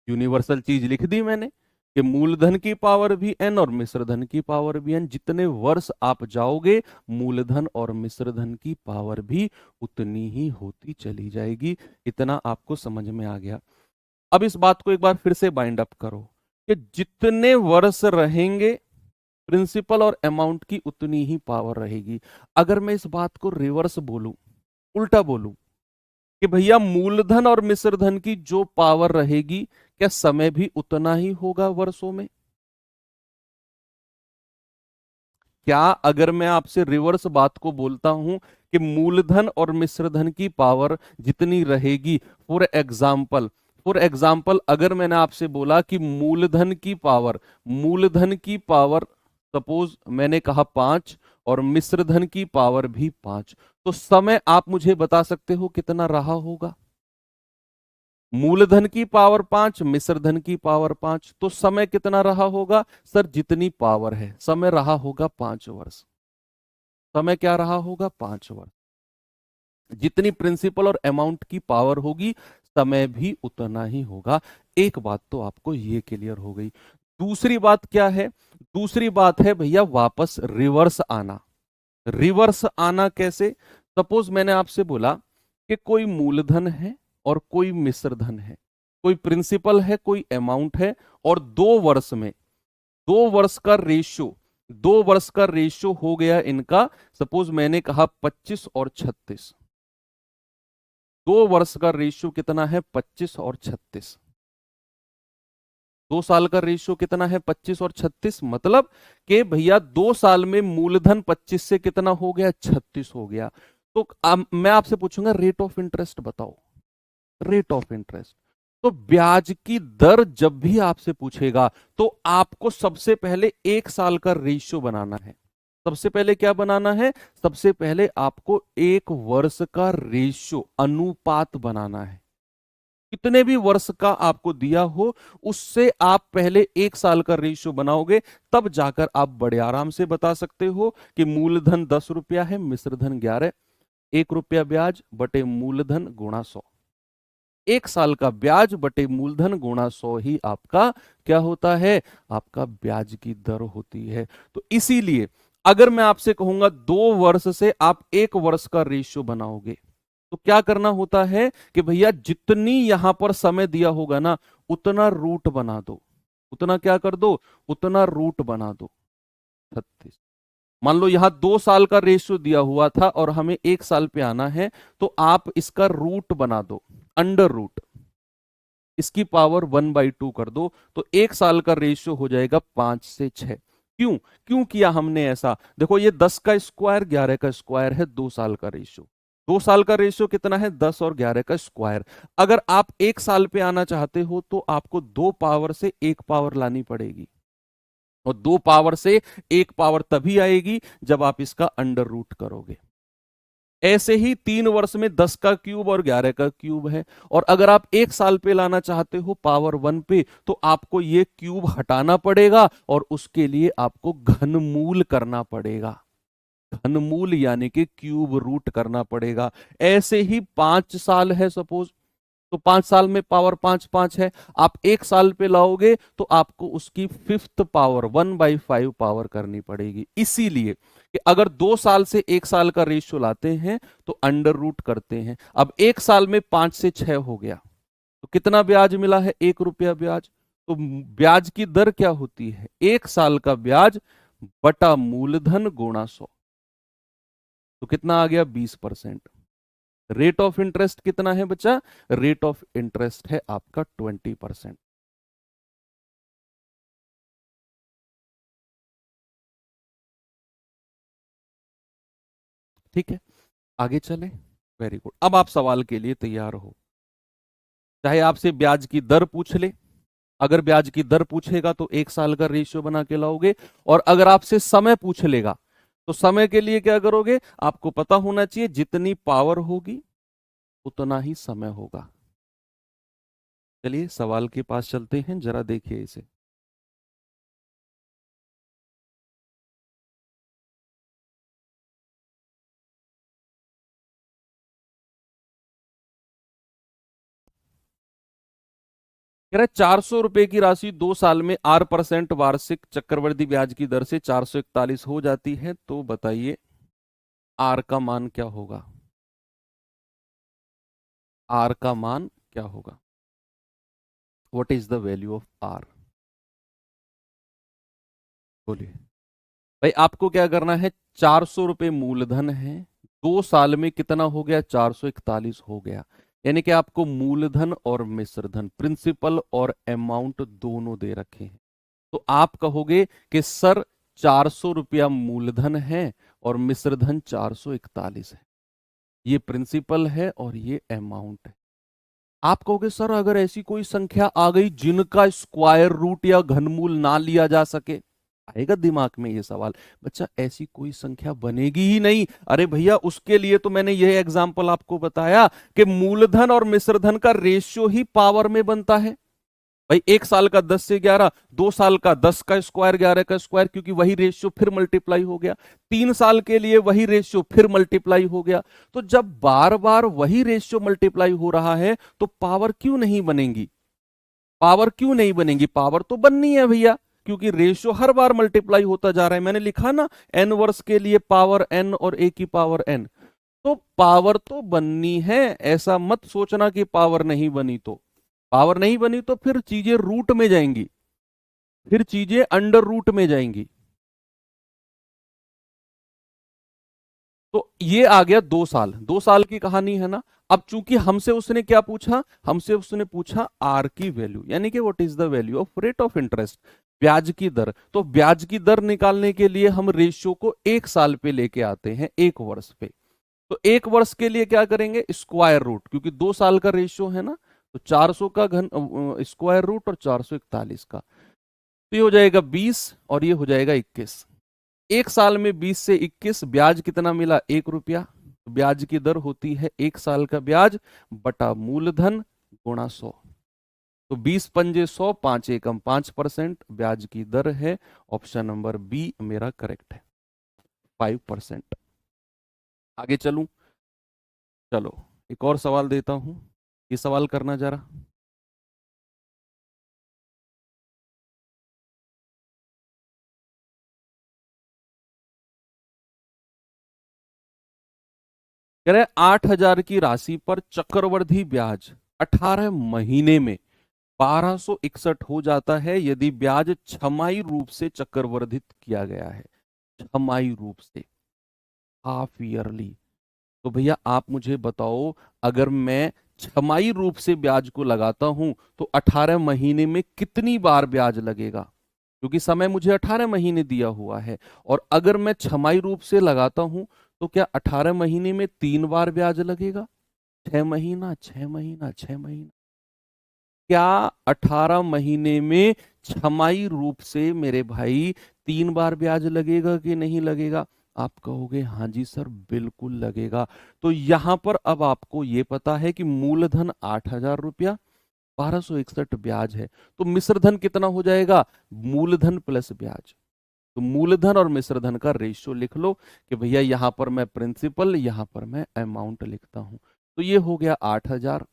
यूनिवर्सल चीज लिख दी मैंने कि मूलधन की पावर भी n और मिश्रधन की पावर भी n। जितने वर्ष आप जाओगे मूलधन और मिश्रधन की पावर भी उतनी ही होती चली जाएगी। इतना आपको समझ में आ गया। अब इस बात को एक बार फिर से बाइंड अप करो कि जितने वर्ष रहेंगे प्रिंसिपल और अमाउंट की उतनी ही पावर रहेगी। अगर मैं इस बात को रिवर्स बोलूं, उल्टा बोलूं कि भैया मूलधन और मिश्रधन की जो पावर रहेगी, क्या समय भी उतना ही होगा वर्षों में? क्या अगर मैं आपसे रिवर्स बात को बोलता हूं कि मूलधन और मिश्रधन की पावर जितनी रहेगी, फॉर एग्जाम्पल अगर मैंने आपसे बोला कि मूलधन की पावर सपोज मैंने कहा 5 और मिश्रधन की पावर भी 5, तो समय आप मुझे बता सकते हो कितना रहा होगा? मूलधन की पावर 5, मिश्रधन की पावर 5, तो समय कितना रहा होगा? सर जितनी पावर है समय रहा होगा 5 वर्ष। समय क्या रहा होगा? 5 वर्ष। जितनी प्रिंसिपल और अमाउंट की पावर होगी समय भी उतना ही होगा। एक बात तो आपको ये क्लियर हो गई। दूसरी बात क्या है? दूसरी बात है भैया वापस रिवर्स आना। रिवर्स आना कैसे? सपोज मैंने आपसे बोला कि कोई मूलधन है और कोई मिश्रधन है, कोई प्रिंसिपल है कोई अमाउंट है, और 2 वर्ष में 2 वर्ष का रेशियो 2 वर्ष का रेशियो हो गया इनका। सपोज मैंने कहा 25 और 36। 2 वर्ष का रेशियो कितना है? 25 और 36। 2 साल का रेशियो कितना है? 25 और 36। मतलब कि भैया 2 साल में मूलधन 25 से कितना हो गया? 36 हो गया। तो अब मैं आपसे पूछूंगा रेट ऑफ इंटरेस्ट बताओ। रेट ऑफ इंटरेस्ट, तो ब्याज की दर जब भी आपसे पूछेगा तो आपको सबसे पहले 1 साल का रेशियो बनाना है। सबसे पहले क्या बनाना है? सबसे पहले आपको 1 वर्ष का रेशियो अनुपात बनाना है। कितने भी वर्ष का आपको दिया हो उससे आप पहले 1 साल का रेशियो बनाओगे, तब जाकर आप बड़े आराम से बता सकते हो कि मूलधन 10 रुपया है, मिश्रधन 11। 1 रुपया ब्याज बटे मूलधन गुणा 100। 1 साल का ब्याज बटे मूलधन गुणा 100 ही आपका क्या होता है? आपका ब्याज की दर होती है। तो इसीलिए अगर मैं आपसे कहूंगा 2 वर्ष से आप 1 वर्ष का रेशियो बनाओगे, तो क्या करना होता है कि भैया जितनी यहां पर समय दिया होगा ना उतना रूट बना दो। उतना क्या कर दो? उतना रूट बना दो 36। मान लो यहां 2 साल का रेशियो दिया हुआ था और हमें 1 साल पे आना है, तो आप इसका रूट बना दो, अंडर रूट, इसकी पावर 1/2 कर दो, तो 1 साल का रेशियो हो जाएगा 5 से 6। क्यों? क्यों किया हमने ऐसा? देखो ये 10 का स्क्वायर 11 का स्क्वायर है, 2 साल का रेशियो। 2 साल का रेशियो कितना है? 10 और 11 का स्क्वायर। अगर आप 1 साल पे आना चाहते हो तो आपको 2 पावर से 1 पावर लानी पड़ेगी, और 2 पावर से 1 पावर तभी आएगी जब आप इसका अंडर रूट करोगे। ऐसे ही 3 वर्ष में 10 का क्यूब और 11 का क्यूब है, और अगर आप 1 साल पे लाना चाहते हो पावर 1 पे, तो आपको ये क्यूब हटाना पड़ेगा और उसके लिए आपको घनमूल करना पड़ेगा। घनमूल यानी कि क्यूब रूट करना पड़ेगा। ऐसे ही 5 साल है सपोज, तो 5 साल में पावर 5 5 है। आप 1 साल पे लाओगे तो आपको उसकी 5th पावर 1/5 पावर करनी पड़ेगी। इसीलिए कि अगर 2 साल से 1 साल का रेशियो लाते हैं तो अंडर रूट करते हैं। अब 1 साल में 5 से 6 हो गया, तो कितना ब्याज मिला है? 1 रुपया ब्याज। तो ब्याज की दर क्या होती है? 1 साल का ब्याज बटा मूलधन गुणा 100, तो कितना आ गया? 20%। रेट ऑफ इंटरेस्ट कितना है बच्चा? रेट ऑफ इंटरेस्ट है आपका 20%। ठीक है, आगे चले। वेरी गुड, अब आप सवाल के लिए तैयार हो। चाहे आपसे ब्याज की दर पूछ ले, अगर ब्याज की दर पूछेगा तो 1 साल का रेशियो बना के लाओगे, और अगर आपसे समय पूछ लेगा तो समय के लिए क्या करोगे, आपको पता होना चाहिए जितनी पावर होगी उतना ही समय होगा। चलिए सवाल के पास चलते हैं, जरा देखिए इसे। कह रहा है 400 रुपए की राशि 2 साल में 8% वार्षिक चक्रवृद्धि ब्याज की दर से 441 हो जाती है, तो बताइए आर का मान क्या होगा। आर का मान क्या होगा, what is the value of R. बोलिए भाई, आपको क्या करना है, 400 रुपए मूलधन है, 2 साल में कितना हो गया, 441 हो गया। यानी कि आपको मूलधन और मिश्रधन, प्रिंसिपल और अमाउंट दोनों दे रखे हैं। तो आप कहोगे कि सर 400 रुपया मूलधन है और मिश्रधन 441 है, ये प्रिंसिपल है और ये अमाउंट है। आप कहोगे सर अगर ऐसी कोई संख्या आ गई जिनका स्क्वायर रूट या घनमूल ना लिया जा सके, आएगा दिमाग में ये सवाल, बच्चा ऐसी कोई संख्या बनेगी ही नहीं। अरे भैया उसके लिए तो मैंने यह एग्जांपल आपको बताया कि मूलधन और मिश्रधन का रेशियो ही पावर में बनता है। भाई 1 साल का 10 से 11, 2 साल का 10 का स्क्वायर 11 का स्क्वायर, क्योंकि वही रेशियो फिर मल्टीप्लाई हो गया, 3 साल के लिए वही रेशियो फिर मल्टीप्लाई हो गया। तो जब बार बार वही रेशियो मल्टीप्लाई हो रहा है तो पावर क्यों नहीं बनेगी, पावर क्यों नहीं बनेगी, पावर तो बननी है भैया, क्योंकि रेशियो हर बार मल्टीप्लाई होता जा रहा है। मैंने लिखा ना एन वर्स के लिए पावर एन और ए की पावर एन, तो पावर तो बननी है। ऐसा मत सोचना कि पावर नहीं बनी, तो पावर नहीं बनी तो फिर चीजें रूट में जाएंगी, फिर चीजें अंडर रूट में जाएंगी। तो ये आ गया 2 साल, 2 साल की कहानी है ना। अब चूंकि हमसे उसने क्या पूछा, हमसे उसने पूछा आर की वैल्यू, यानी कि what is the value of rate of interest, ब्याज की दर। तो ब्याज की दर निकालने के लिए हम रेशियो को 1 साल पे लेके आते हैं, 1 वर्ष पे। तो 1 वर्ष के लिए क्या करेंगे, स्क्वायर रूट, क्योंकि 2 साल का रेशियो है ना, तो 400 का घन स्क्वायर रूट और 441 का, तो ये हो जाएगा 20 और ये हो जाएगा 21। 1 साल में 20 से 21, ब्याज कितना मिला, 1 रुपया। तो ब्याज की दर होती है 1 साल का ब्याज बटा मूलधन गुणा 100। तो 20 पंजे 100, 5 एकम 5% ब्याज की दर है। ऑप्शन नंबर बी मेरा करेक्ट है, 5%। आगे चलूं, चलो एक और सवाल देता हूं, ये सवाल करना जरा। कह रहे 8,000 की राशि पर चक्रवृद्धि ब्याज 18 महीने में 1261 हो जाता है यदि ब्याज छमाही रूप से चक्रवर्धित किया गया है, छमाही रूप से, हाफ ईयरली। तो भैया आप मुझे बताओ, अगर मैं छमाही रूप से ब्याज को लगाता हूं तो 18 महीने में कितनी बार ब्याज लगेगा, क्योंकि समय मुझे 18 महीने दिया हुआ है। और अगर मैं छमाही रूप से लगाता हूं तो क्या 18 महीने में 3 बार ब्याज लगेगा, 6 महीना 6 महीना 6 महीना, क्या 18 महीने में छमाही रूप से मेरे भाई 3 बार ब्याज लगेगा कि नहीं लगेगा। आप कहोगे हाँ जी सर बिल्कुल लगेगा। तो यहां पर अब आपको ये पता है कि मूलधन 8,000 रुपया, 1261 ब्याज है, तो मिश्रधन कितना हो जाएगा, मूलधन प्लस ब्याज। तो मूलधन और मिश्रधन का रेशियो लिख लो कि भैया यहां पर मैं प्रिंसिपल, यहां पर मैं अमाउंट लिखता हूं। तो ये हो गया 8,000,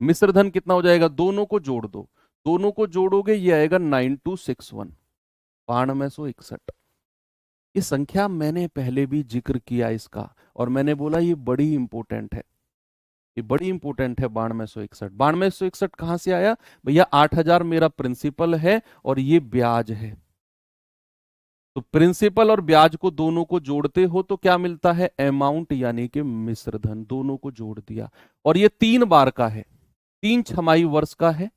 मिश्रधन कितना हो जाएगा, दोनों को जोड़ दो, दोनों को जोड़ोगे ये आएगा 9261, 9261। ये संख्या मैंने पहले भी जिक्र किया इसका, और मैंने बोला ये बड़ी इंपॉर्टेंट है, ये बड़ी इंपॉर्टेंट है 9261। 9261 कहां से आया भैया, 8,000 मेरा प्रिंसिपल है और ये ब्याज है। तो प्रिंसिपल और ब्याज को दोनों को जोड़ते हो तो क्या मिलता है, अमाउंट, यानी कि मिश्रधन। दोनों को जोड़ दिया, और ये 3 बार का है, 3 छमाही वर्ष का है।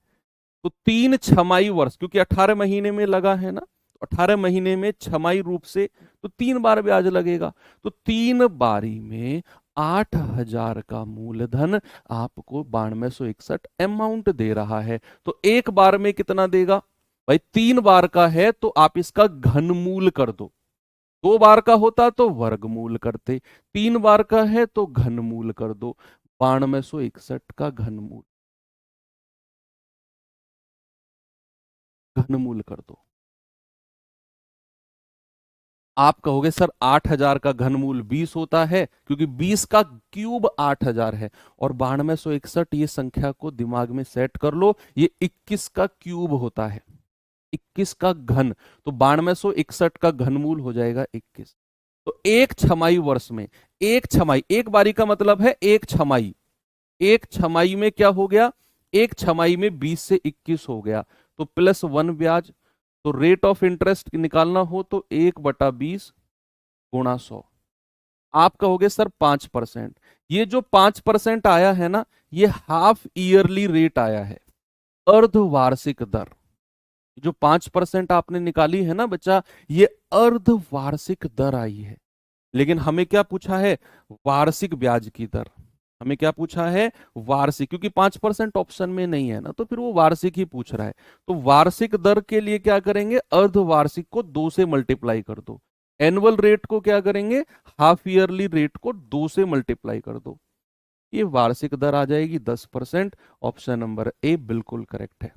तो 3 छमाही वर्ष, क्योंकि 18 महीने में लगा है ना, 18 महीने में छमाही रूप से तो 3 बार ब्याज लगेगा। तो 3 बारी में 8,000 का मूलधन आपको 9261 अमाउंट दे रहा है। तो एक बार में कितना देगा भाई? 3 बार का है तो आप इसका घनमूल कर दो। 2 बार का होता तो वर्गमूल करते, 3 बार का है तो घनमूल कर दो। 9261 का घनमूल, घनमूल कर दो। आप कहोगे सर 8,000 का घनमूल 20 होता है, क्योंकि 20 का क्यूब 8,000 है। और 9261 ये संख्या को दिमाग में सेट कर लो, ये 21 का क्यूब होता है, 21 का घन। तो 9261 का घनमूल हो जाएगा 21। तो एक छमाई वर्ष में, एक छमाई, एक बारी का मतलब है एक छमाई, एक छमाई में क्या हो गया? एक छमाई में 20 से 21 हो गया, तो +1 ब्याज। तो रेट ऑफ इंटरेस्ट निकालना हो तो 1/20 गुणा 100। आप कहोगे सर 5%। ये जो 5% आया है ना, ये हाफ ईयरली रेट आया है, अर्धवार्षिक दर। जो 5% आपने निकाली है ना बच्चा, ये अर्धवार्षिक दर आई है। लेकिन हमें क्या पूछा है? वार्षिक ब्याज की दर। हमें क्या पूछा है? वार्षिक, क्योंकि 5% ऑप्शन में नहीं है ना, तो फिर वो वार्षिक ही पूछ रहा है। तो वार्षिक दर के लिए क्या करेंगे? अर्धवार्षिक को 2 से मल्टीप्लाई कर दो। एनुअल रेट को क्या करेंगे? हाफ ईयरली रेट को 2 से मल्टीप्लाई कर दो। ये वार्षिक दर आ जाएगी 10%। ऑप्शन नंबर ए बिल्कुल करेक्ट है।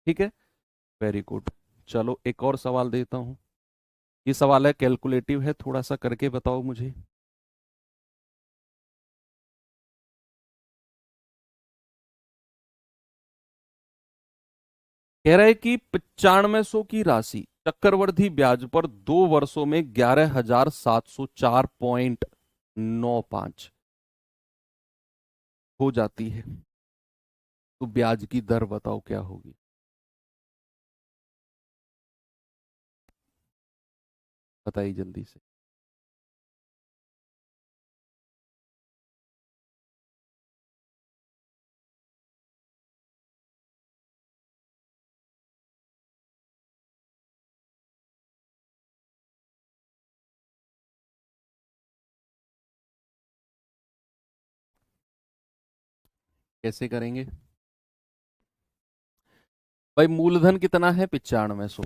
ठीक है, वेरी गुड। चलो एक और सवाल देता हूं। ये सवाल है कैलकुलेटिव है, थोड़ा सा करके बताओ मुझे। कह रहा है कि 9500 की राशि चक्रवृद्धि ब्याज पर 2 वर्षों में 11,704.95 हो जाती है, तो ब्याज की दर बताओ क्या होगी? बताइए जल्दी से। कैसे करेंगे भाई? मूलधन कितना है? 9500।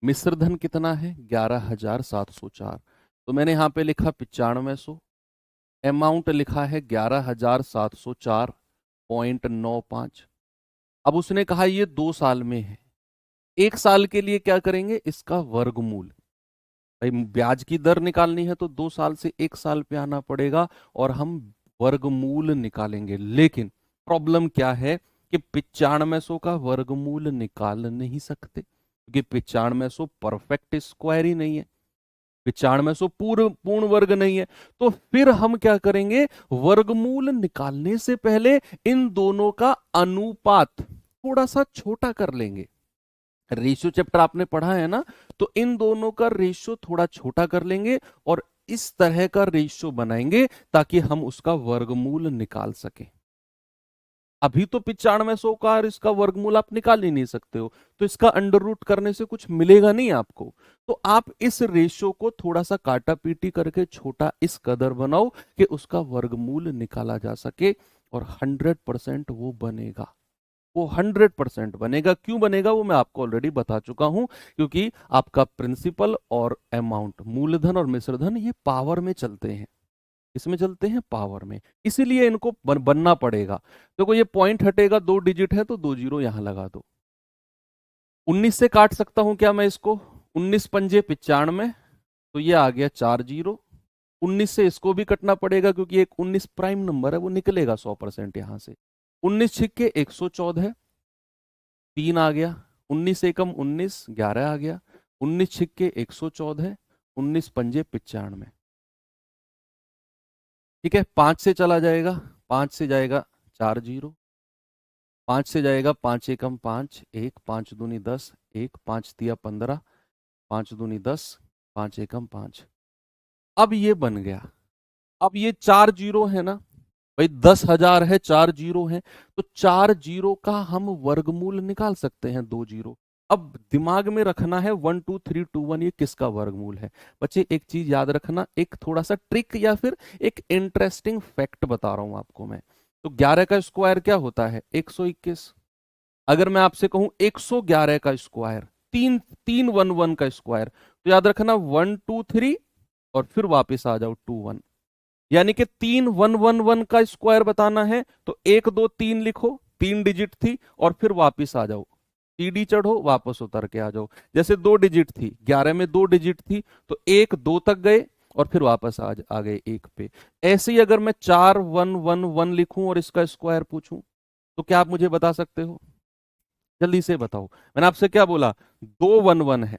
मिश्रधन कितना है? 11,704। तो मैंने यहां पे लिखा 9500, अमाउंट लिखा है 11,704.95। अब उसने कहा ये 2 साल में है, 1 साल के लिए क्या करेंगे? इसका वर्गमूल। भाई ब्याज की दर निकालनी है तो 2 साल से 1 साल पे आना पड़ेगा, और हम वर्गमूल निकालेंगे। लेकिन प्रॉब्लम क्या है कि 9500 का वर्गमूल निकाल नहीं सकते, क्योंकि 9500 परफेक्ट स्क्वायर ही नहीं है, 9500 पूर्ण पूर्ण वर्ग नहीं है। तो फिर हम क्या करेंगे? वर्गमूल निकालने से पहले इन दोनों का अनुपात थोड़ा सा छोटा कर लेंगे। रेशियो चैप्टर आपने पढ़ा है ना, तो इन दोनों का रेशियो थोड़ा छोटा कर लेंगे और इस तरह का रेशियो बनाएंगे ताकि हम उसका वर्गमूल निकाल सकें। अभी तो 9500 का और इसका वर्गमूल आप निकाल ही नहीं सकते हो, तो इसका अंडर रूट करने से कुछ मिलेगा नहीं आपको। तो आप इस रेशियो को थोड़ा सा काटा पीटी करके छोटा इस कदर बनाओ कि उसका वर्गमूल निकाला जा सके, और 100% वो बनेगा। वो 100% बनेगा। क्यों बनेगा वो मैं आपको ऑलरेडी बता चुका हूं, क्योंकि आपका प्रिंसिपल और अमाउंट, मूलधन और मिश्रधन, ये पावर में चलते हैं। इसमें चलते हैं पावर में, इसीलिए इनको बनना पड़ेगा। देखो ये पॉइंट हटेगा, 2 डिजिट है तो 2 जीरो यहां लगा दो। 19 से काट सकता हूं क्या मैं इसको? 19 पंजे 95, तो ये आ गया 4 जीरो। 19 से इसको भी कटना पड़ेगा, क्योंकि एक 19 प्राइम नंबर है, वो निकलेगा 100% यहां से। 19 छिक्के 114, 3 आ गया। 19 एकम 19, 11 आ गया। 19 छिक्के 114, 19 पंजे 95। ठीक है, 5 से चला जाएगा, 5 से जाएगा 4 जीरो, 5 से जाएगा 5 एकम 5, 1, 5 दूनी 10, 1, 5 तिया 15, 5 दूनी 10, 5 एकम 5। अब ये बन गया। अब ये 4 जीरो है ना भाई 10,000 है, 4 जीरो है, तो 4 जीरो का हम वर्गमूल निकाल सकते हैं, 2 जीरो। अब दिमाग में रखना है 1 2 3 2 1 ये किसका वर्गमूल है। बच्चे एक चीज याद रखना, एक थोड़ा सा ट्रिक या फिर एक इंटरेस्टिंग फैक्ट बता रहा हूं आपको मैं। तो 11 का स्क्वायर क्या होता है, 121। अगर मैं आपसे कहूं 111 का स्क्वायर, तीन तीन वन वन का स्क्वायर, तो याद रखना 1 2 3 और फिर वापस आ जाओ 2 1। यानी कि 3 1 1 1 का स्क्वायर बताना है तो 1 2 3 लिखो, 3 डिजिट थी, और फिर वापस आ जाओ, सीढ़ी चढ़ो, वापस उतर के आ जाओ। जैसे 2 डिजिट थी, 11 में 2 डिजिट थी, तो 1 2 तक गए और फिर वापस आ गए 1 पे। ऐसे ही अगर मैं 4 1 1 1 लिखूं और इसका स्क्वायर पूछूं, तो क्या आप मुझे बता सकते हो, जल्दी से बताओ। मैंने आपसे क्या बोला, 2 1 1 है,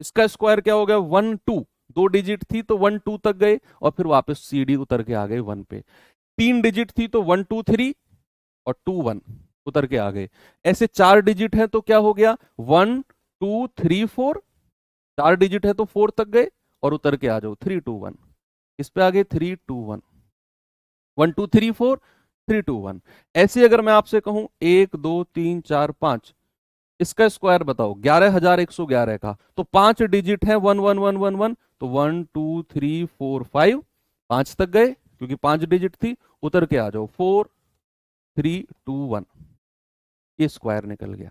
इसका स्क्वायर क्या हो गया, 1 2। 2 डिजिट थी तो 1 2 तक गए और फिर वापस सीढ़ी उतर के आ गए 1 पे। 3 डिजिट थी तो 1 2 3 और 2 1 उतर के आ गए। ऐसे 4 डिजिट है तो क्या हो गया, 1 2 3 4। 4 डिजिट है तो 4 तक गए और उतर के आ जाओ 3 2 1। इस पे आ गए 3 2 1, 1 2 3 4 3 2 1। ऐसे अगर मैं आपसे कहूं 1 2 3 4 5, इसका स्क्वायर बताओ 11,111 का, तो 5 डिजिट है, 1 1 1 1 1, तो 1 2 3 4 5, 5 तक गए क्योंकि 5 डिजिट थी, उतर के आ जाओ 4 3 2 1, ये स्क्वायर निकल गया।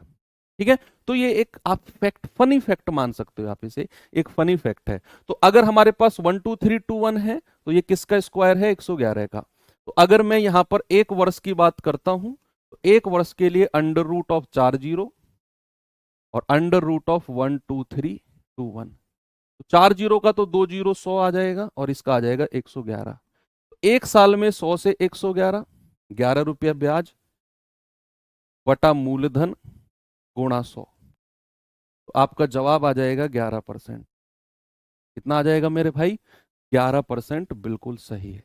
ठीक है, तो ये एक आप फैक्ट, फनी फैक्ट मान सकते हो आप इसे, एक फनी फैक्ट है। तो अगर हमारे पास 1 2 3 2 1 है तो ये किसका स्क्वायर है, 111 का। तो अगर मैं यहां पर एक वर्ष की बात करता हूं, तो एक वर्ष के लिए अंडर रूट ऑफ 4 जीरो और अंडर रूट ऑफ 1 2 3 2 1। तो 4 जीरो का तो 2 जीरो 100 आ जाएगा और इसका आ जाएगा 111। तो एक साल में 100 से 111, 11 रुपया ब्याज बटा मूलधन गुणा 100, तो आपका जवाब आ जाएगा 11%। कितना आ जाएगा मेरे भाई, 11% बिल्कुल सही है।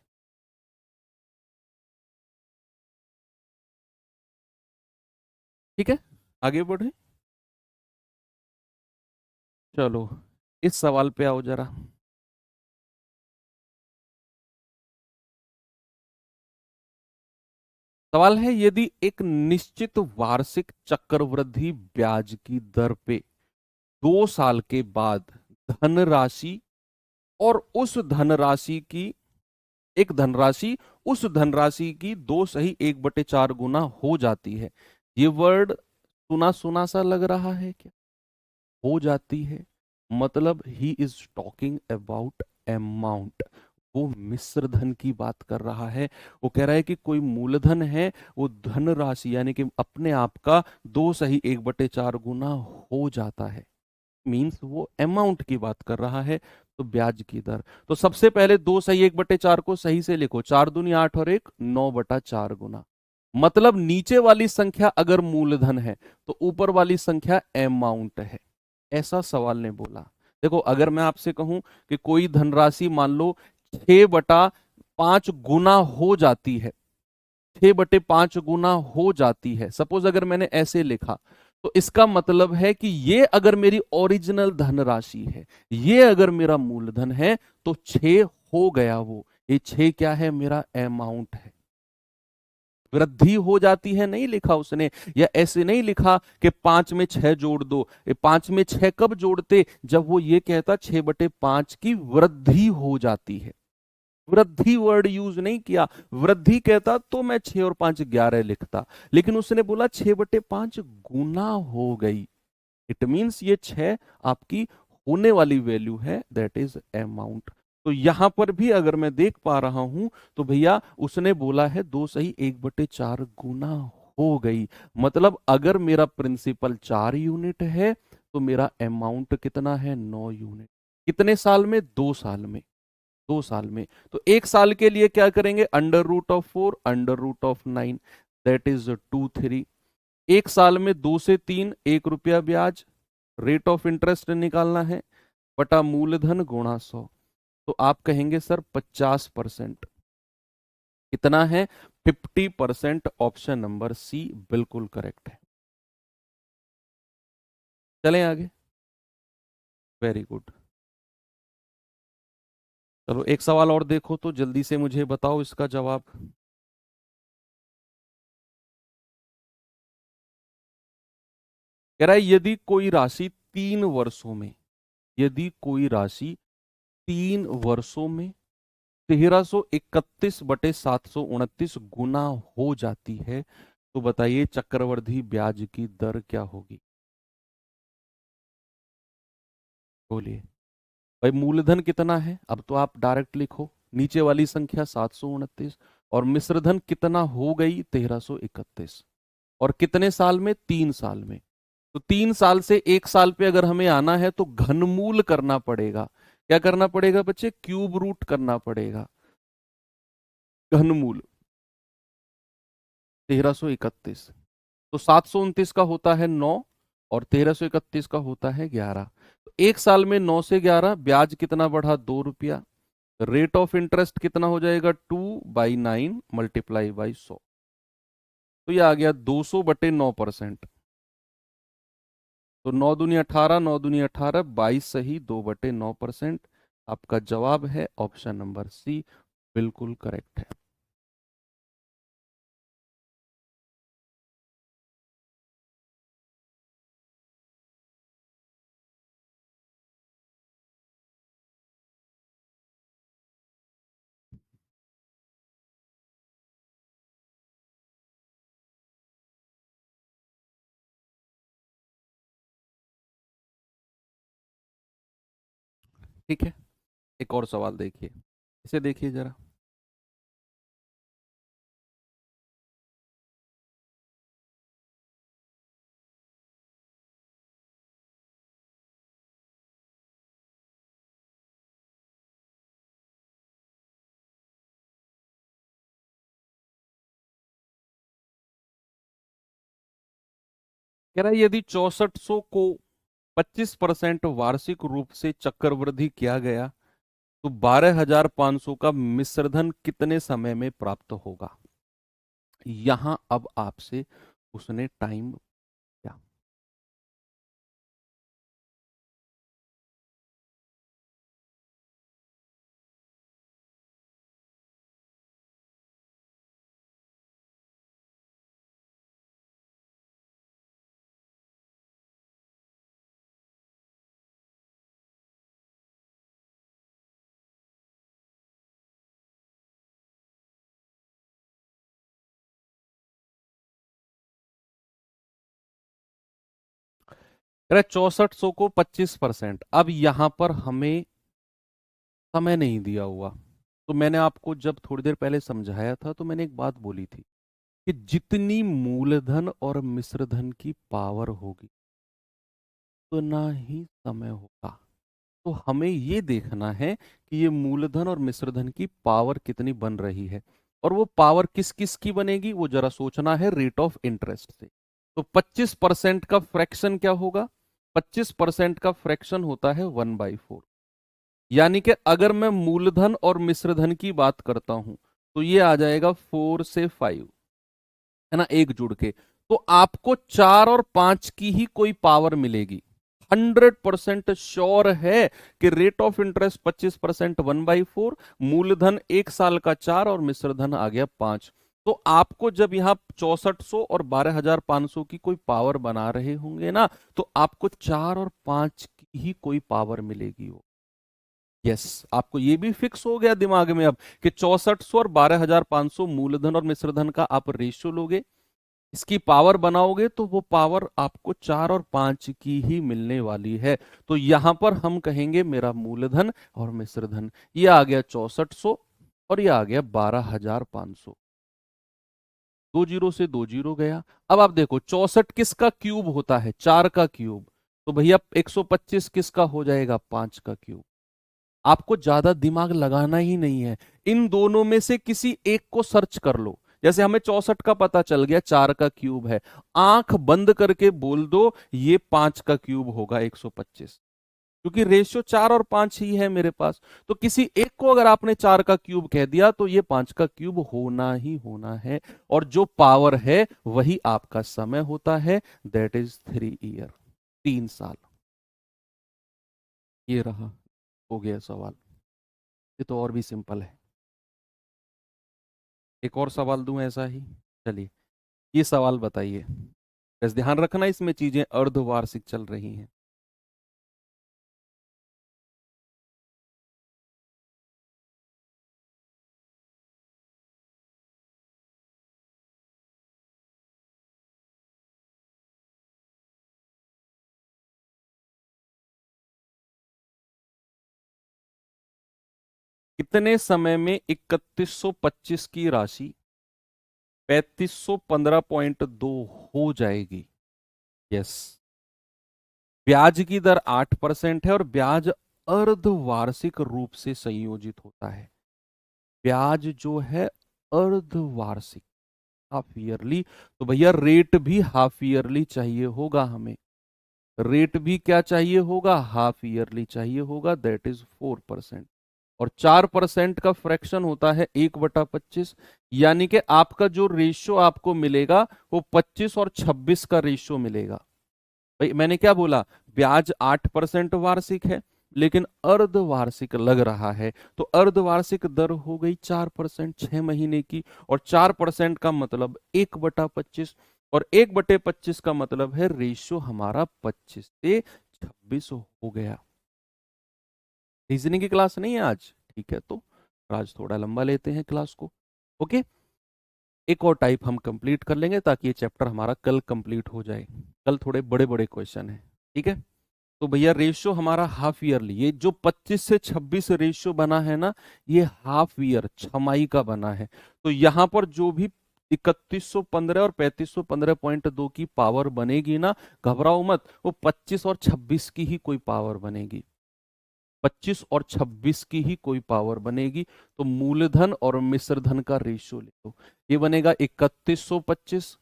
ठीक है, आगे बढ़े। चलो इस सवाल पे आओ जरा। सवाल है, यदि एक निश्चित वार्षिक चक्रवृद्धि ब्याज की दर पे 2 साल के बाद धनराशि और उस धनराशि की एक धनराशि उस धनराशि की 2 सही 1/4 गुना हो जाती है। ये वर्ड सुना सुना सा लग रहा है क्या, हो जाती है, मतलब he is talking about amount. वो मिश्र धन की बात कर रहा है। वो कह रहा है कि कोई मूलधन है, वो धन राशि यानी कि अपने आप का 2 सही 1/4 गुना हो जाता है, मीन्स वो अमाउंट की बात कर रहा है। तो ब्याज की दर, तो सबसे पहले 2 सही 1/4 को सही से लिखो, 4 दूनी 8 और 1 9/4 गुना। मतलब नीचे वाली संख्या अगर मूलधन है तो ऊपर वाली संख्या अमाउंट है, ऐसा सवाल ने बोला। देखो अगर मैं आपसे कहूं कि कोई धनराशि मान लो 6/5 गुना हो जाती है, 6/5 गुना हो जाती है, सपोज अगर मैंने ऐसे लिखा, तो इसका मतलब है कि ये अगर मेरी ओरिजिनल धनराशि है, ये अगर मेरा मूलधन है, तो 6 हो गया वो, ये 6 क्या है, मेरा अमाउंट है। वृद्धि हो जाती है नहीं लिखा उसने, या ऐसे नहीं लिखा कि 5 में 6 जोड़ दो। ये 5 में 6 कब जोड़ते, जब वो ये कहता 6/5 की वृद्धि हो जाती है। वृद्धि वर्ड यूज नहीं किया, वृद्धि कहता तो मैं 6 और 5 11 लिखता, लेकिन उसने बोला 6/5 गुना हो गई। इट मीन्स ये 6 आपकी होने वाली वैल्यू है, दैट इज अमाउंट। तो यहां पर भी अगर मैं देख पा रहा हूं, तो भैया उसने बोला है 2 सही 1/4 गुना हो गई। मतलब अगर मेरा प्रिंसिपल 4 यूनिट है तो मेरा अमाउंट कितना है, 9 यूनिट। कितने साल में, 2 साल में। 2 साल में, तो एक साल के लिए क्या करेंगे, under root of 4 under root of 9, that is 2 3। एक साल में 2 से 3, 1 रुपया ब्याज, रेट ऑफ इंटरेस्ट निकालना है, बटा मूलधन गुणा 100। तो आप कहेंगे सर 50%। कितना है, 50%। ऑप्शन नंबर सी बिल्कुल करेक्ट है। चलें आगे, वेरी गुड। चलो एक सवाल और देखो तो जल्दी से मुझे बताओ इसका जवाब। कह रहा है यदि कोई राशि 3 वर्षों में, यदि कोई राशि 3 वर्षों में 1331/729 गुना हो जाती है, तो बताइए चक्रवृद्धि ब्याज की दर क्या होगी? बोलिए भाई। मूलधन कितना है? अब तो आप डायरेक्ट लिखो नीचे वाली संख्या 729, और मिश्रधन कितना हो गई 1331, और कितने साल में? 3 साल में। तो 3 साल से 1 साल पे अगर हमें आना है तो घनमूल करना पड़ेगा। क्या करना पड़ेगा बच्चे? क्यूब रूट करना पड़ेगा। घनमूल 1331, तो 729 का होता है 9, और 1331 का होता है 11। तो 1 साल में 9 से 11, ब्याज कितना बढ़ा? 2 रुपया। रेट ऑफ इंटरेस्ट कितना हो जाएगा? 2/9 मल्टीप्लाई बाई 100। तो ये आ गया 200/9%। तो 9 दूनी 18, 9 दूनी 18, 22 सही, 2/9%। आपका जवाब है ऑप्शन नंबर सी, बिल्कुल करेक्ट है। ठीक है, एक और सवाल देखिए, इसे देखिए जरा। कह रहा है यदि 6400 को 25% वार्षिक रूप से चक्रवृद्धि किया गया, तो 12500 का मिश्रधन कितने समय में प्राप्त होगा? यहां अब आपसे उसने टाइम क्या? कह रहा है 6400 को 25%। अब यहां पर हमें समय नहीं दिया हुआ, तो मैंने आपको जब थोड़ी देर पहले समझाया था तो मैंने एक बात बोली थी कि जितनी मूलधन और मिश्रधन की पावर होगी उतना ही समय होगा। तो हमें ये देखना है कि ये मूलधन और मिश्रधन की पावर कितनी बन रही है, और वो पावर किस किस की बनेगी वो जरा सोचना है, रेट ऑफ इंटरेस्ट से। तो 25% का फ्रैक्शन क्या होगा? 25% का फ्रैक्शन होता है 1/4। यानी कि अगर मैं मूलधन और मिश्रधन की बात करता हूं तो ये आ जाएगा 4 से 5, है ना, एक जुड़ के। तो आपको 4 और 5 की ही कोई पावर मिलेगी। 100% श्योर है कि रेट ऑफ इंटरेस्ट 25%, 1/4, मूलधन 1 साल का 4, और मिश्रधन आ गया 5। तो आपको जब यहां 6400 और 12500 की कोई पावर बना रहे होंगे ना, तो आपको 4 और 5 की ही कोई पावर मिलेगी वो। यस, आपको ये भी फिक्स हो गया दिमाग में अब कि 6400 और 12500 मूलधन और मिश्रधन का आप रेशियो लोगे, इसकी पावर बनाओगे, तो वो पावर आपको 4 और 5 की ही मिलने वाली है। तो यहां पर हम कहेंगे मेरा मूलधन और मिश्रधन, ये आ गया 6400 और ये आ गया 12500। 2 जीरो से 2 जीरो गया। अब आप देखो 64 किसका क्यूब होता है? 4 का क्यूब। तो भैया 125 किसका हो जाएगा? 5 का क्यूब। आपको ज्यादा दिमाग लगाना ही नहीं है, इन दोनों में से किसी एक को सर्च कर लो। जैसे हमें 64 का पता चल गया, 4 का क्यूब है, आंख बंद करके बोल दो ये 5 का क्यूब होगा 125, क्योंकि रेशियो 4 और 5 ही है मेरे पास। तो किसी एक को अगर आपने 4 का क्यूब कह दिया तो ये 5 का क्यूब होना ही होना है। और जो पावर है वही आपका समय होता है, दैट इज 3 ईयर, 3 साल। ये रहा, हो गया सवाल। ये तो और भी सिंपल है। एक और सवाल दूं ऐसा ही? चलिए, ये सवाल बताइए। बस ध्यान रखना इसमें चीजें अर्धवार्षिक चल रही हैं। कितने समय में 3125 की राशि 3515.2 हो जाएगी? यस। ब्याज की दर 8% है और ब्याज अर्धवार्षिक रूप से संयोजित होता है। ब्याज जो है अर्धवार्षिक, हाफ ईयरली, तो भैया रेट भी हाफ ईयरली चाहिए होगा हमें। रेट भी क्या चाहिए होगा? हाफ ईयरली चाहिए होगा, दैट इज 4%। और 4% का फ्रैक्शन होता है 1/25, यानी कि आपका जो रेशियो आपको मिलेगा वो 25 और 26 का रेशियो मिलेगा। भाई मैंने क्या बोला? ब्याज 8% वार्षिक है, लेकिन अर्धवार्षिक लग रहा है, तो अर्धवार्षिक दर हो गई 4% 6 महीने की। और 4% का मतलब 1/25, और 1/25 का मतलब है रेशियो हमारा 25 से 26 हो गया। रीजनिंग की क्लास नहीं है आज, ठीक है, तो आज थोड़ा लंबा लेते हैं क्लास को। ओके, एक और टाइप हम कंप्लीट कर लेंगे ताकि ये चैप्टर हमारा कल कंप्लीट हो जाए। कल थोड़े बड़े बड़े क्वेश्चन हैं, ठीक है। तो भैया रेशियो हमारा हाफ ईयरली, ये जो 25 से 26 रेशियो बना है ना, ये हाफ ईयर छमाई का बना है। तो यहां पर जो भी 3115 और 3515.2 की पावर बनेगी ना, घबराओ मत, वो 25 और 26 की ही कोई पावर बनेगी। 25 और 26 की ही कोई पावर बनेगी। तो मूलधन और मिश्रधन का रेशियो ले लो, ये बनेगा 3125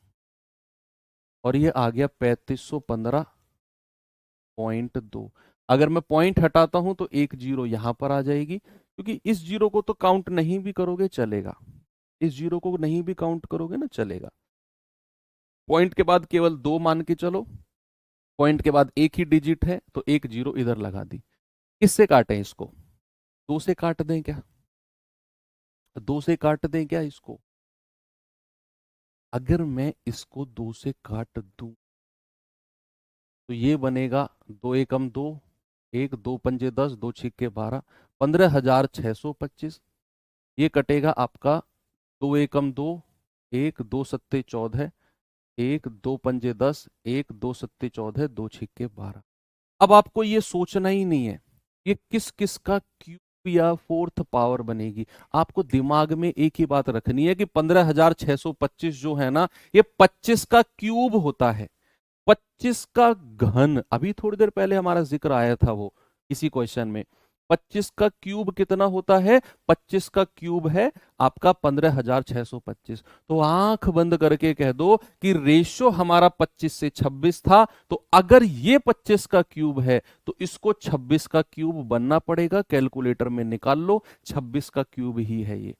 और ये आ गया 3515.2। अगर मैं पॉइंट हटाता हूं तो एक जीरो यहां पर आ जाएगी, क्योंकि इस जीरो को तो काउंट नहीं भी करोगे चलेगा, इस जीरो को नहीं भी काउंट करोगे ना चलेगा। पॉइंट के बाद केवल दो मान के चलो, पॉइंट के बाद एक ही डिजिट है तो एक जीरो इधर लगा दी। किससे काटें इसको? दो से काट दें क्या? दो से काट दें क्या इसको? अगर मैं इसको दो से काट दूं तो ये बनेगा 2 एकम 2, 1 2 पंजे 10, 2 छिक्के 12, 15,625। ये कटेगा आपका 2 एकम 2, 1 2 सत्ते 14, 1 2 पंजे 10, 1 2 सत्ते 14, 2 छिक्के 12। अब आपको ये सोचना ही नहीं है ये किस किस का क्यूब या फोर्थ पावर बनेगी। आपको दिमाग में एक ही बात रखनी है कि 15,625 जो है ना, ये 25 का क्यूब होता है, 25 का घन। अभी थोड़ी देर पहले हमारा जिक्र आया था वो इसी क्वेश्चन में। 25 का क्यूब कितना होता है? 25 का क्यूब है आपका 15,625। तो आंख बंद करके कह दो कि रेशियो हमारा 25 से 26 था, तो अगर ये 25 का क्यूब है तो इसको 26 का क्यूब बनना पड़ेगा। कैलकुलेटर में निकाल लो, 26 का क्यूब ही है ये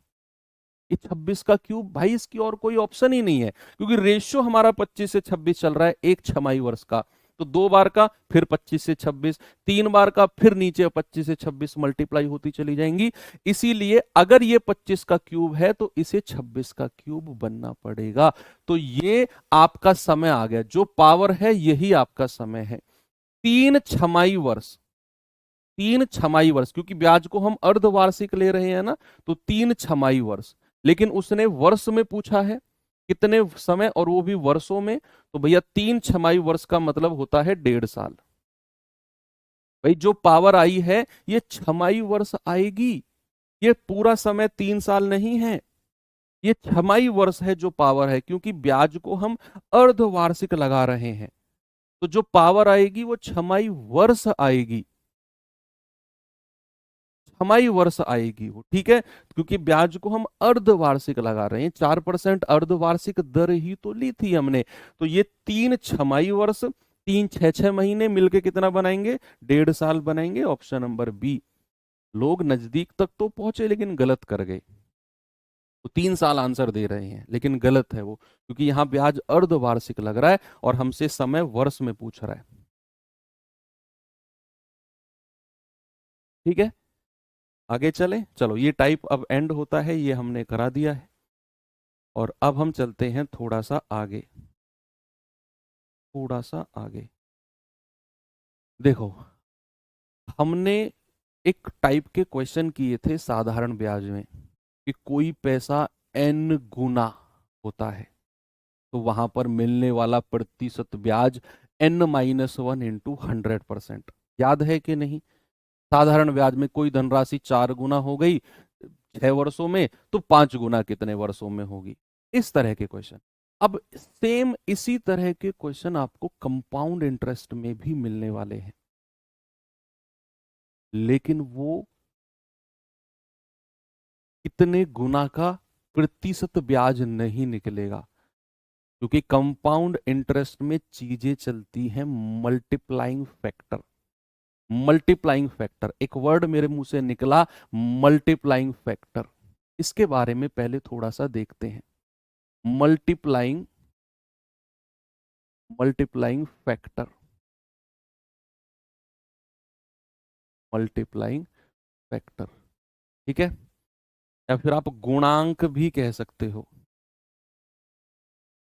26 का क्यूब भाई, इसकी और कोई ऑप्शन ही नहीं है, क्योंकि रेशियो हमारा 25 से 26 चल रहा है एक छमाई वर्ष का। तो दो बार का फिर 25 से 26, तीन बार का फिर नीचे 25 से 26 मल्टीप्लाई होती चली जाएंगी। इसीलिए अगर ये 25 का क्यूब है तो इसे 26 का क्यूब बनना पड़ेगा। तो ये आपका समय आ गया, जो पावर है यही आपका समय है। 3 छमाई वर्ष, 3 छमाई वर्ष, क्योंकि ब्याज को हम अर्धवार्षिक ले रहे हैं ना, तो 3 छमाई वर्ष। लेकिन उसने वर्ष में पूछा है, कितने समय, और वो भी वर्षों में। तो भैया 3 छमाई वर्ष का मतलब होता है 1.5 साल। भाई जो पावर आई है ये छमाई वर्ष आएगी, ये पूरा समय 3 साल नहीं है, ये छमाई वर्ष है जो पावर है, क्योंकि ब्याज को हम अर्धवार्षिक लगा रहे हैं। तो जो पावर आएगी वो छमाई वर्ष आएगी, छमाई वर्ष आएगी वो, ठीक है। क्योंकि ब्याज को हम अर्धवार्षिक लगा रहे हैं, 4% अर्धवार्षिक दर ही तो ली थी हमने। तो ये 3 छमाई वर्ष, 3 6 6 महीने मिलके कितना बनाएंगे? 1.5 साल बनाएंगे। Option number B. लोग नजदीक तक तो पहुंचे लेकिन गलत कर गए, तो 3 साल आंसर दे रहे हैं लेकिन गलत है वो, क्योंकि यहां ब्याज अर्धवार्षिक लग रहा है और हमसे समय वर्ष में पूछ रहा है, ठीक है। आगे चलें, चलो ये टाइप अब एंड होता है, ये हमने करा दिया है। और अब हम चलते हैं थोड़ा सा आगे। थोड़ा सा आगे देखो, हमने एक टाइप के क्वेश्चन किए थे साधारण ब्याज में कि कोई पैसा n गुना होता है तो वहां पर मिलने वाला प्रतिशत ब्याज n-1 इंटू 100%। याद है कि नहीं? साधारण ब्याज में कोई धनराशि 4 गुना हो गई 6 वर्षों में, तो 5 गुना कितने वर्षों में होगी? इस तरह के क्वेश्चन। अब सेम इसी तरह के क्वेश्चन आपको कंपाउंड इंटरेस्ट में भी मिलने वाले हैं, लेकिन वो कितने गुना का प्रतिशत ब्याज नहीं निकलेगा, क्योंकि कंपाउंड इंटरेस्ट में चीजें चलती हैं मल्टीप्लाइंग फैक्टर। मल्टीप्लाइंग फैक्टर, एक वर्ड मेरे मुंह से निकला, मल्टीप्लाइंग फैक्टर। इसके बारे में पहले थोड़ा सा देखते हैं। Multiplying multiplying factor, multiplying factor, ठीक है, या फिर आप गुणांक भी कह सकते हो,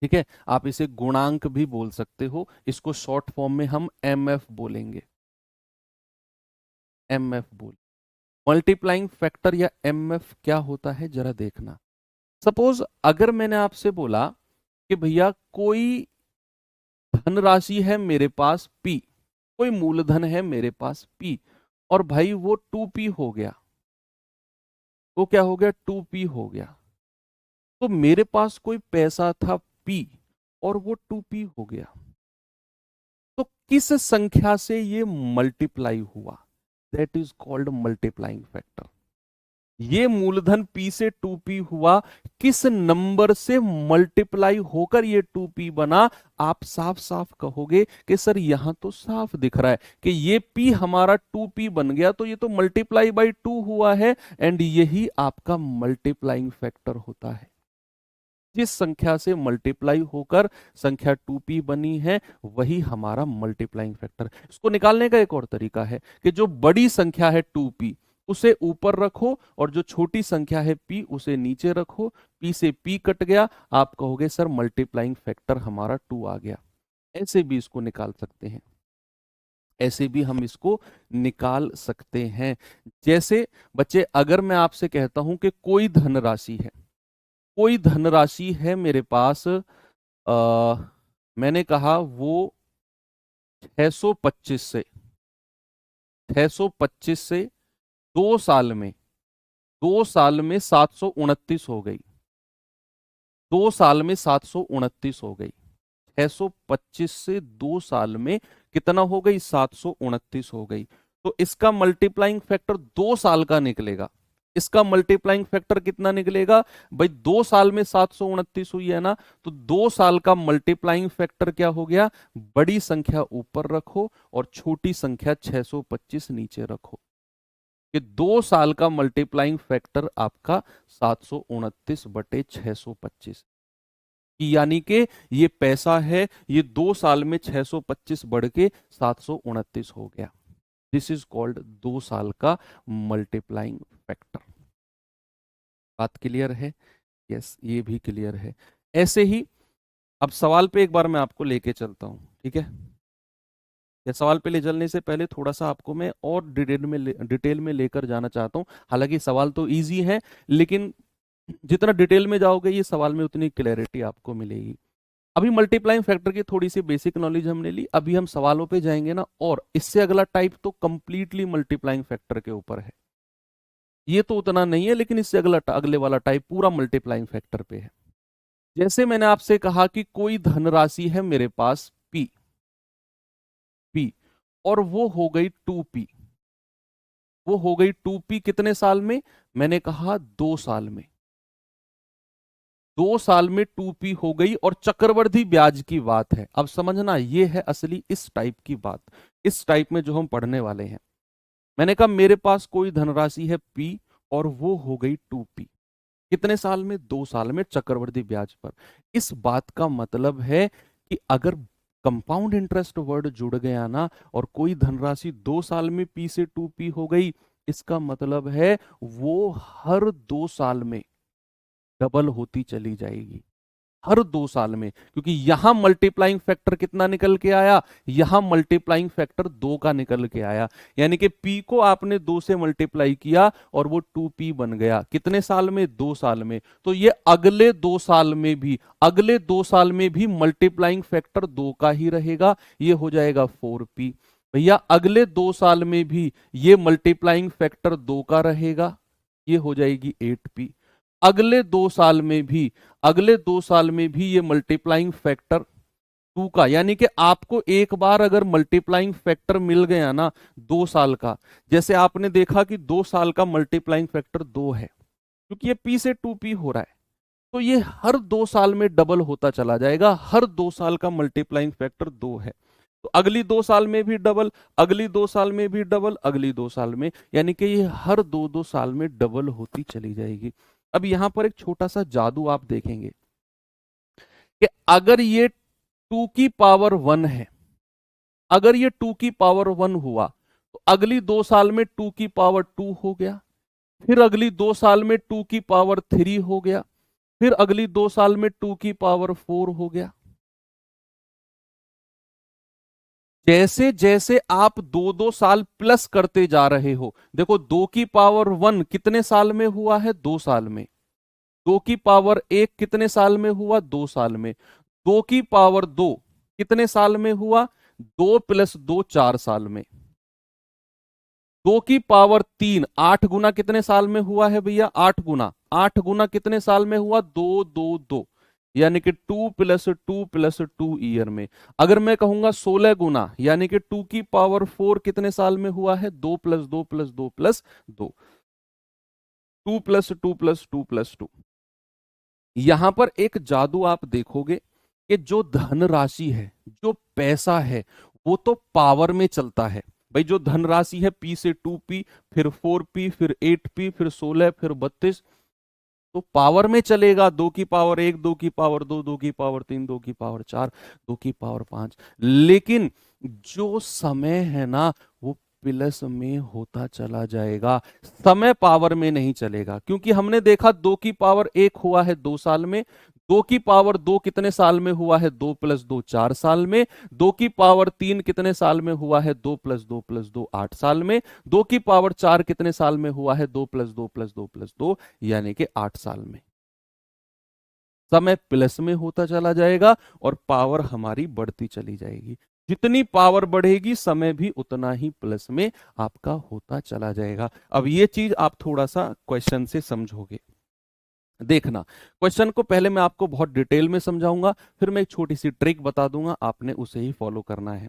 ठीक है, आप इसे गुणांक भी बोल सकते हो। इसको शॉर्ट फॉर्म में हम एमएफ बोलेंगे, एमएफ बोल। मल्टीप्लाइंग फैक्टर या एमएफ क्या होता है जरा देखना। सपोज अगर मैंने आपसे बोला कि भैया कोई धनराशि है मेरे पास P, कोई मूलधन है मेरे पास P, और भाई वो 2P हो गया, वो क्या हो गया? 2P हो गया। तो मेरे पास कोई पैसा था P और वो 2P हो गया, तो किस संख्या से ये मल्टीप्लाई हुआ? That is called multiplying factor. ये मूलधन P से 2P हुआ, किस नंबर से मल्टीप्लाई होकर ये 2P बना? आप साफ साफ कहोगे कि सर यहां तो साफ दिख रहा है कि ये P हमारा 2P बन गया, तो ये तो मल्टीप्लाई बाई 2 हुआ है, एंड यही आपका मल्टीप्लाइंग फैक्टर होता है। जिस संख्या से मल्टीप्लाई होकर संख्या 2P बनी है वही हमारा मल्टीप्लाइंग फैक्टर। इसको निकालने का एक और तरीका है कि जो बड़ी संख्या है 2P उसे ऊपर रखो, और जो छोटी संख्या है P उसे नीचे रखो। P से P कट गया, आप कहोगे सर मल्टीप्लाइंग फैक्टर हमारा 2 आ गया। ऐसे भी इसको निकाल सकते हैं, ऐसे भी हम इसको निकाल सकते हैं। जैसे बच्चे, अगर मैं आपसे कहता हूं कि कोई धनराशि है, कोई धनराशि है मेरे पास, मैंने कहा वो 625 से 625 से 2 साल में 2 साल में 729 हो गई, 2 साल में 729 हो गई। 625 से 2 साल में कितना हो गई? 729 हो गई। तो इसका मल्टीप्लाइंग फैक्टर 2 साल का निकलेगा। इसका मल्टीप्लाइंग फैक्टर कितना निकलेगा भाई? 2 साल में 729 हुई है ना, तो 2 साल का मल्टीप्लाइंग फैक्टर क्या हो गया? बड़ी संख्या ऊपर रखो और छोटी संख्या 625 नीचे रखो, कि 2 साल का मल्टीप्लाइंग फैक्टर आपका 729/625, यानी कि ये पैसा है, ये 2 साल में 625 बढ़ के 729 हो गया। दिस इज कॉल्ड 2 साल का मल्टीप्लाइंग फैक्टर। बात क्लियर है? यस, ये भी क्लियर है। ऐसे ही अब सवाल पे एक बार मैं आपको लेके चलता हूं, ठीक है? या सवाल पे ले चलने से पहले थोड़ा सा आपको मैं और डिटेल में लेकर जाना चाहता हूं। हालांकि सवाल तो इजी है, लेकिन जितना डिटेल में जाओगे ये सवाल में उतनी क्लैरिटी आपको मिलेगी। अभी मल्टीप्लाइंग फैक्टर की थोड़ी सी बेसिक नॉलेज हमने ली, अभी हम सवालों पे जाएंगे ना, और इससे अगला टाइप तो कंप्लीटली मल्टीप्लाइंग फैक्टर के ऊपर है। ये तो उतना नहीं है, लेकिन इससे अगले वाला टाइप पूरा मल्टीप्लाइंग फैक्टर पे है। जैसे मैंने आपसे कहा कि कोई धनराशि है मेरे पास P, और वो हो गई 2P, वो हो गई 2P कितने साल में? मैंने कहा 2 साल में। 2 साल में 2P हो गई, और चक्रवृद्धि ब्याज की बात है। अब समझना, ये है असली इस टाइप की बात, इस टाइप में जो हम पढ़ने वाले हैं। मैंने कहा मेरे पास कोई धनराशि है P और वो हो गई 2P कितने साल में? 2 साल में, चक्रवृद्धि ब्याज पर। इस बात का मतलब है कि अगर कंपाउंड इंटरेस्ट वर्ड जुड़ गया ना, और कोई धनराशि 2 साल में P से 2P हो गई, इसका मतलब है वो हर 2 साल में डबल होती चली जाएगी। हर 2 साल में, क्योंकि यहां मल्टीप्लाइंग फैक्टर कितना निकल के आया, यहां मल्टीप्लाइंग फैक्टर 2 का निकल के आया। यानी कि p को आपने 2 से मल्टीप्लाई किया और वो 2p बन गया। कितने साल में? 2 साल में। तो ये अगले 2 साल में भी, अगले 2 साल में भी मल्टीप्लाइंग फैक्टर 2 का ही रहेगा, ये हो जाएगा 4p। भैया अगले 2 साल में भी ये मल्टीप्लाइंग फैक्टर 2 का रहेगा, ये हो जाएगी 8p। अगले 2 साल में भी, अगले 2 साल में भी ये मल्टीप्लाइंग फैक्टर 2 का, यानी कि आपको एक बार अगर मल्टीप्लाइंग फैक्टर मिल गया ना 2 साल का, जैसे आपने देखा कि 2 साल का मल्टीप्लाइंग फैक्टर 2 है, क्योंकि ये p से 2p हो रहा है, तो ये हर 2 साल में डबल होता चला जाएगा। हर 2 साल का मल्टीप्लाइंग फैक्टर 2 है, तो अगली 2 साल में भी डबल, अगली 2 साल में भी डबल, अगली 2 साल में, यानी कि ये हर 2-2 साल में डबल होती चली जाएगी। अब यहां पर एक छोटा सा जादू आप देखेंगे कि अगर ये 2 की पावर 1 है, अगर ये 2 की पावर 1 हुआ, तो अगली 2 साल में 2 की पावर 2 हो गया, फिर अगली 2 साल में 2 की पावर 3 हो गया, फिर अगली 2 साल में 2 की पावर 4 हो गया। जैसे जैसे आप 2-2 साल प्लस करते जा रहे हो, देखो 2 की पावर 1 कितने साल में हुआ है? 2 साल में। 2 की पावर 1 कितने साल में हुआ? 2 साल में। 2 की पावर 2 कितने साल में हुआ? 2 + 2 4 साल में। 2 की पावर 3 8 गुना कितने साल में हुआ है भैया? 8 गुना। 8 गुना कितने साल में हुआ? 2 2 2, यानी कि 2 + 2 + 2 ईयर में। अगर मैं कहूंगा 16 गुना, यानी कि 2 की पावर 4 कितने साल में हुआ है? 2 + 2 + 2 + 2, 2 + 2 + 2 + 2। यहां पर एक जादू आप देखोगे कि जो धनराशि है, जो पैसा है, वो तो पावर में चलता है। भाई जो धनराशि है p से 2p, फिर 4p, फिर 8p, फिर 16, फिर 32, तो पावर में चलेगा। 2 की पावर 1, 2 की पावर 2, 2 की पावर 3, 2 की पावर 4, 2 की पावर 5। लेकिन जो समय है ना, वो प्लस में होता चला जाएगा, समय पावर में नहीं चलेगा। क्योंकि हमने देखा 2 की पावर 1 हुआ है 2 साल में, 2 की पावर 2 कितने साल में हुआ है? 2 + 2 4 साल में। 2 की पावर 3 कितने साल में हुआ है? 2 + 2 + 2 8 साल में। 2 की पावर 4 कितने साल में हुआ है? 2 + 2 + 2 + 2, यानी कि 8 साल में। समय प्लस में होता चला जाएगा और पावर हमारी बढ़ती चली जाएगी। जितनी पावर बढ़ेगी, समय भी उतना ही प्लस में आपका होता चला जाएगा। अब ये चीज आप थोड़ा सा क्वेश्चन से समझोगे। देखना, क्वेश्चन को पहले मैं आपको बहुत डिटेल में समझाऊंगा, फिर मैं एक छोटी सी ट्रिक बता दूंगा, आपने उसे ही फॉलो करना है।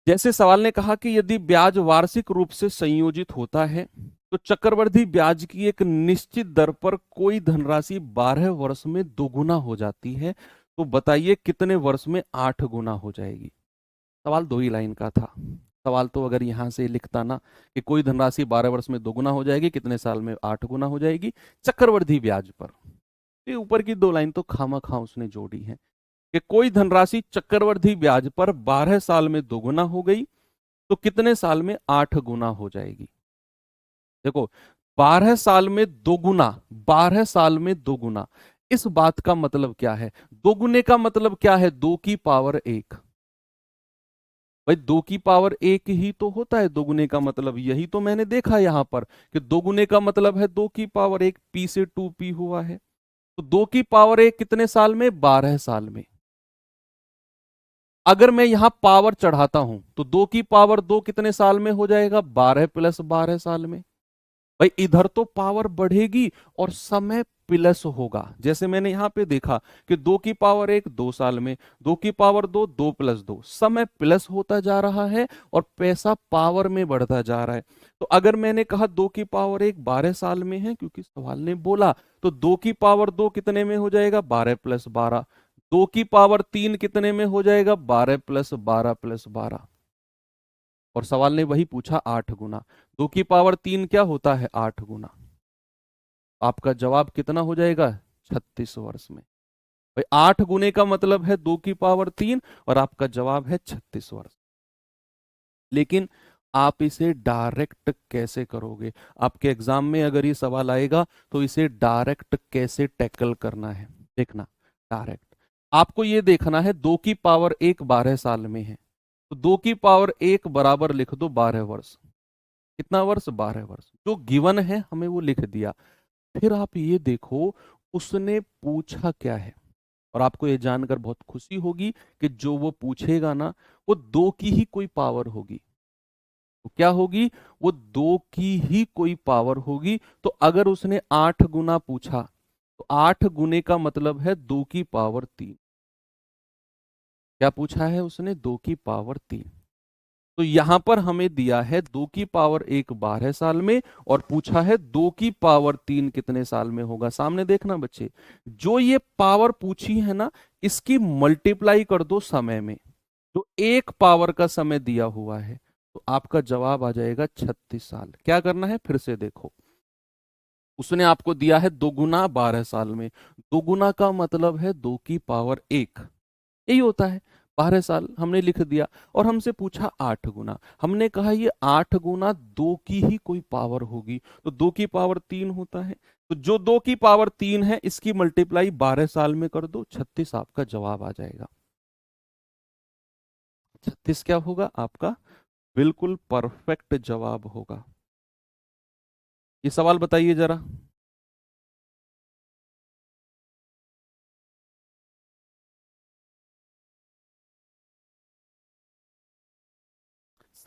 जैसे सवाल ने कहा कि यदि ब्याज वार्षिक रूप से संयोजित होता है, तो चक्रवृद्धि ब्याज की एक निश्चित दर पर कोई धनराशि 12 वर्ष में दोगुना हो जाती है, तो बताइए कितने वर्ष में 8 गुना हो जाएगी। सवाल 2 ही लाइन का था। सवाल तो अगर यहां से लिखता ना कि कोई धनराशि 12 वर्ष में दोगुना हो जाएगी, कितने साल में 8 गुना हो जाएगी चक्रवृद्धि ब्याज पर, ये ऊपर की 2 लाइन तो खामा खा उसने जोड़ी है कि कोई धनराशि चक्रवृद्धि ब्याज पर 12 साल में दोगुना हो गई, तो कितने साल में 8 गुना हो जाएगी। देखो 12 साल में दोगुना, 12 साल में दोगुना, इस बात का मतलब क्या है? दोगुने का मतलब क्या है? 2 की पावर 1। भाई 2 की पावर 1 ही तो होता है दोगुने का मतलब, यही तो मैंने देखा यहां पर कि दोगुने का मतलब है 2 की पावर 1, p से 2p हुआ है। तो 2 की पावर 1 कितने साल में? 12 साल में। अगर मैं यहां पावर चढ़ाता हूं तो 2 की पावर 2 कितने साल में हो जाएगा? 12 + 12 साल में। भाई इधर तो पावर बढ़ेगी और समय प्लस होगा। जैसे मैंने यहां पे देखा कि 2 की पावर 1 2 साल में, 2 की पावर 2 2 + 2, समय प्लस होता जा रहा है और पैसा पावर में बढ़ता जा रहा है। तो अगर मैंने कहा 2 की पावर 1 12 साल में है, क्योंकि सवाल ने बोला, तो 2 की पावर 2 कितने में हो जाएगा? 12 + 12। 2 की पावर 3 कितने में हो जाएगा? 12 + 12 + 12। और सवाल ने वही पूछा 8 गुना। 2 की पावर 3 क्या होता है? 8 गुना। आपका जवाब कितना हो जाएगा? 36 वर्ष में। भाई 8 गुने का मतलब है 2 की पावर 3 और आपका जवाब है 36 वर्ष। लेकिन आप इसे डायरेक्ट कैसे करोगे? आपके एग्जाम में अगर ये सवाल आएगा तो इसे डायरेक्ट कैसे टैकल करना है, देखना। करेक्ट। आपको ये देखना है 2 की पावर 1 12 साल में है, तो 2 की पावर 1 बराबर लिख दो 12 वर्ष। कितना वर्ष? 12 वर्ष। जो गिवन है हमें वो लिख दिया। फिर आप ये देखो उसने पूछा क्या है, और आपको ये जानकर बहुत खुशी होगी कि जो वो पूछेगा ना वो 2 की ही कोई पावर होगी। तो क्या होगी? वो 2 की ही कोई पावर होगी। तो अगर उसने 8 गुना पूछा तो 8 गुने का मतलब है 2 की पावर 3। क्या पूछा है उसने? 2 की पावर 3। तो यहां पर हमें दिया है 2 की पावर 1 12 साल में, और पूछा है 2 की पावर 3 कितने साल में होगा। सामने देखना बच्चे, जो ये पावर पूछी है ना, इसकी मल्टीप्लाई कर दो समय में, जो 1 पावर का समय दिया हुआ है, तो आपका जवाब आ जाएगा 36 साल। क्या करना है फिर से देखो, उसने आपको दिया है 2 गुना 12 साल में। 2 गुना का मतलब है 2 की पावर 1, यही होता है 12 साल, हमने लिख दिया। और हमसे पूछा 8 गुना, हमने कहा ये 8 गुना 2 की ही कोई पावर होगी, तो 2 की पावर 3 होता है। तो जो 2 की पावर 3 है इसकी मल्टीप्लाई 12 साल में कर दो, 36 आपका जवाब आ जाएगा। 36 क्या होगा आपका? बिल्कुल परफेक्ट जवाब होगा। ये सवाल बताइए जरा।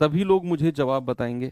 सभी लोग मुझे जवाब बताएंगे।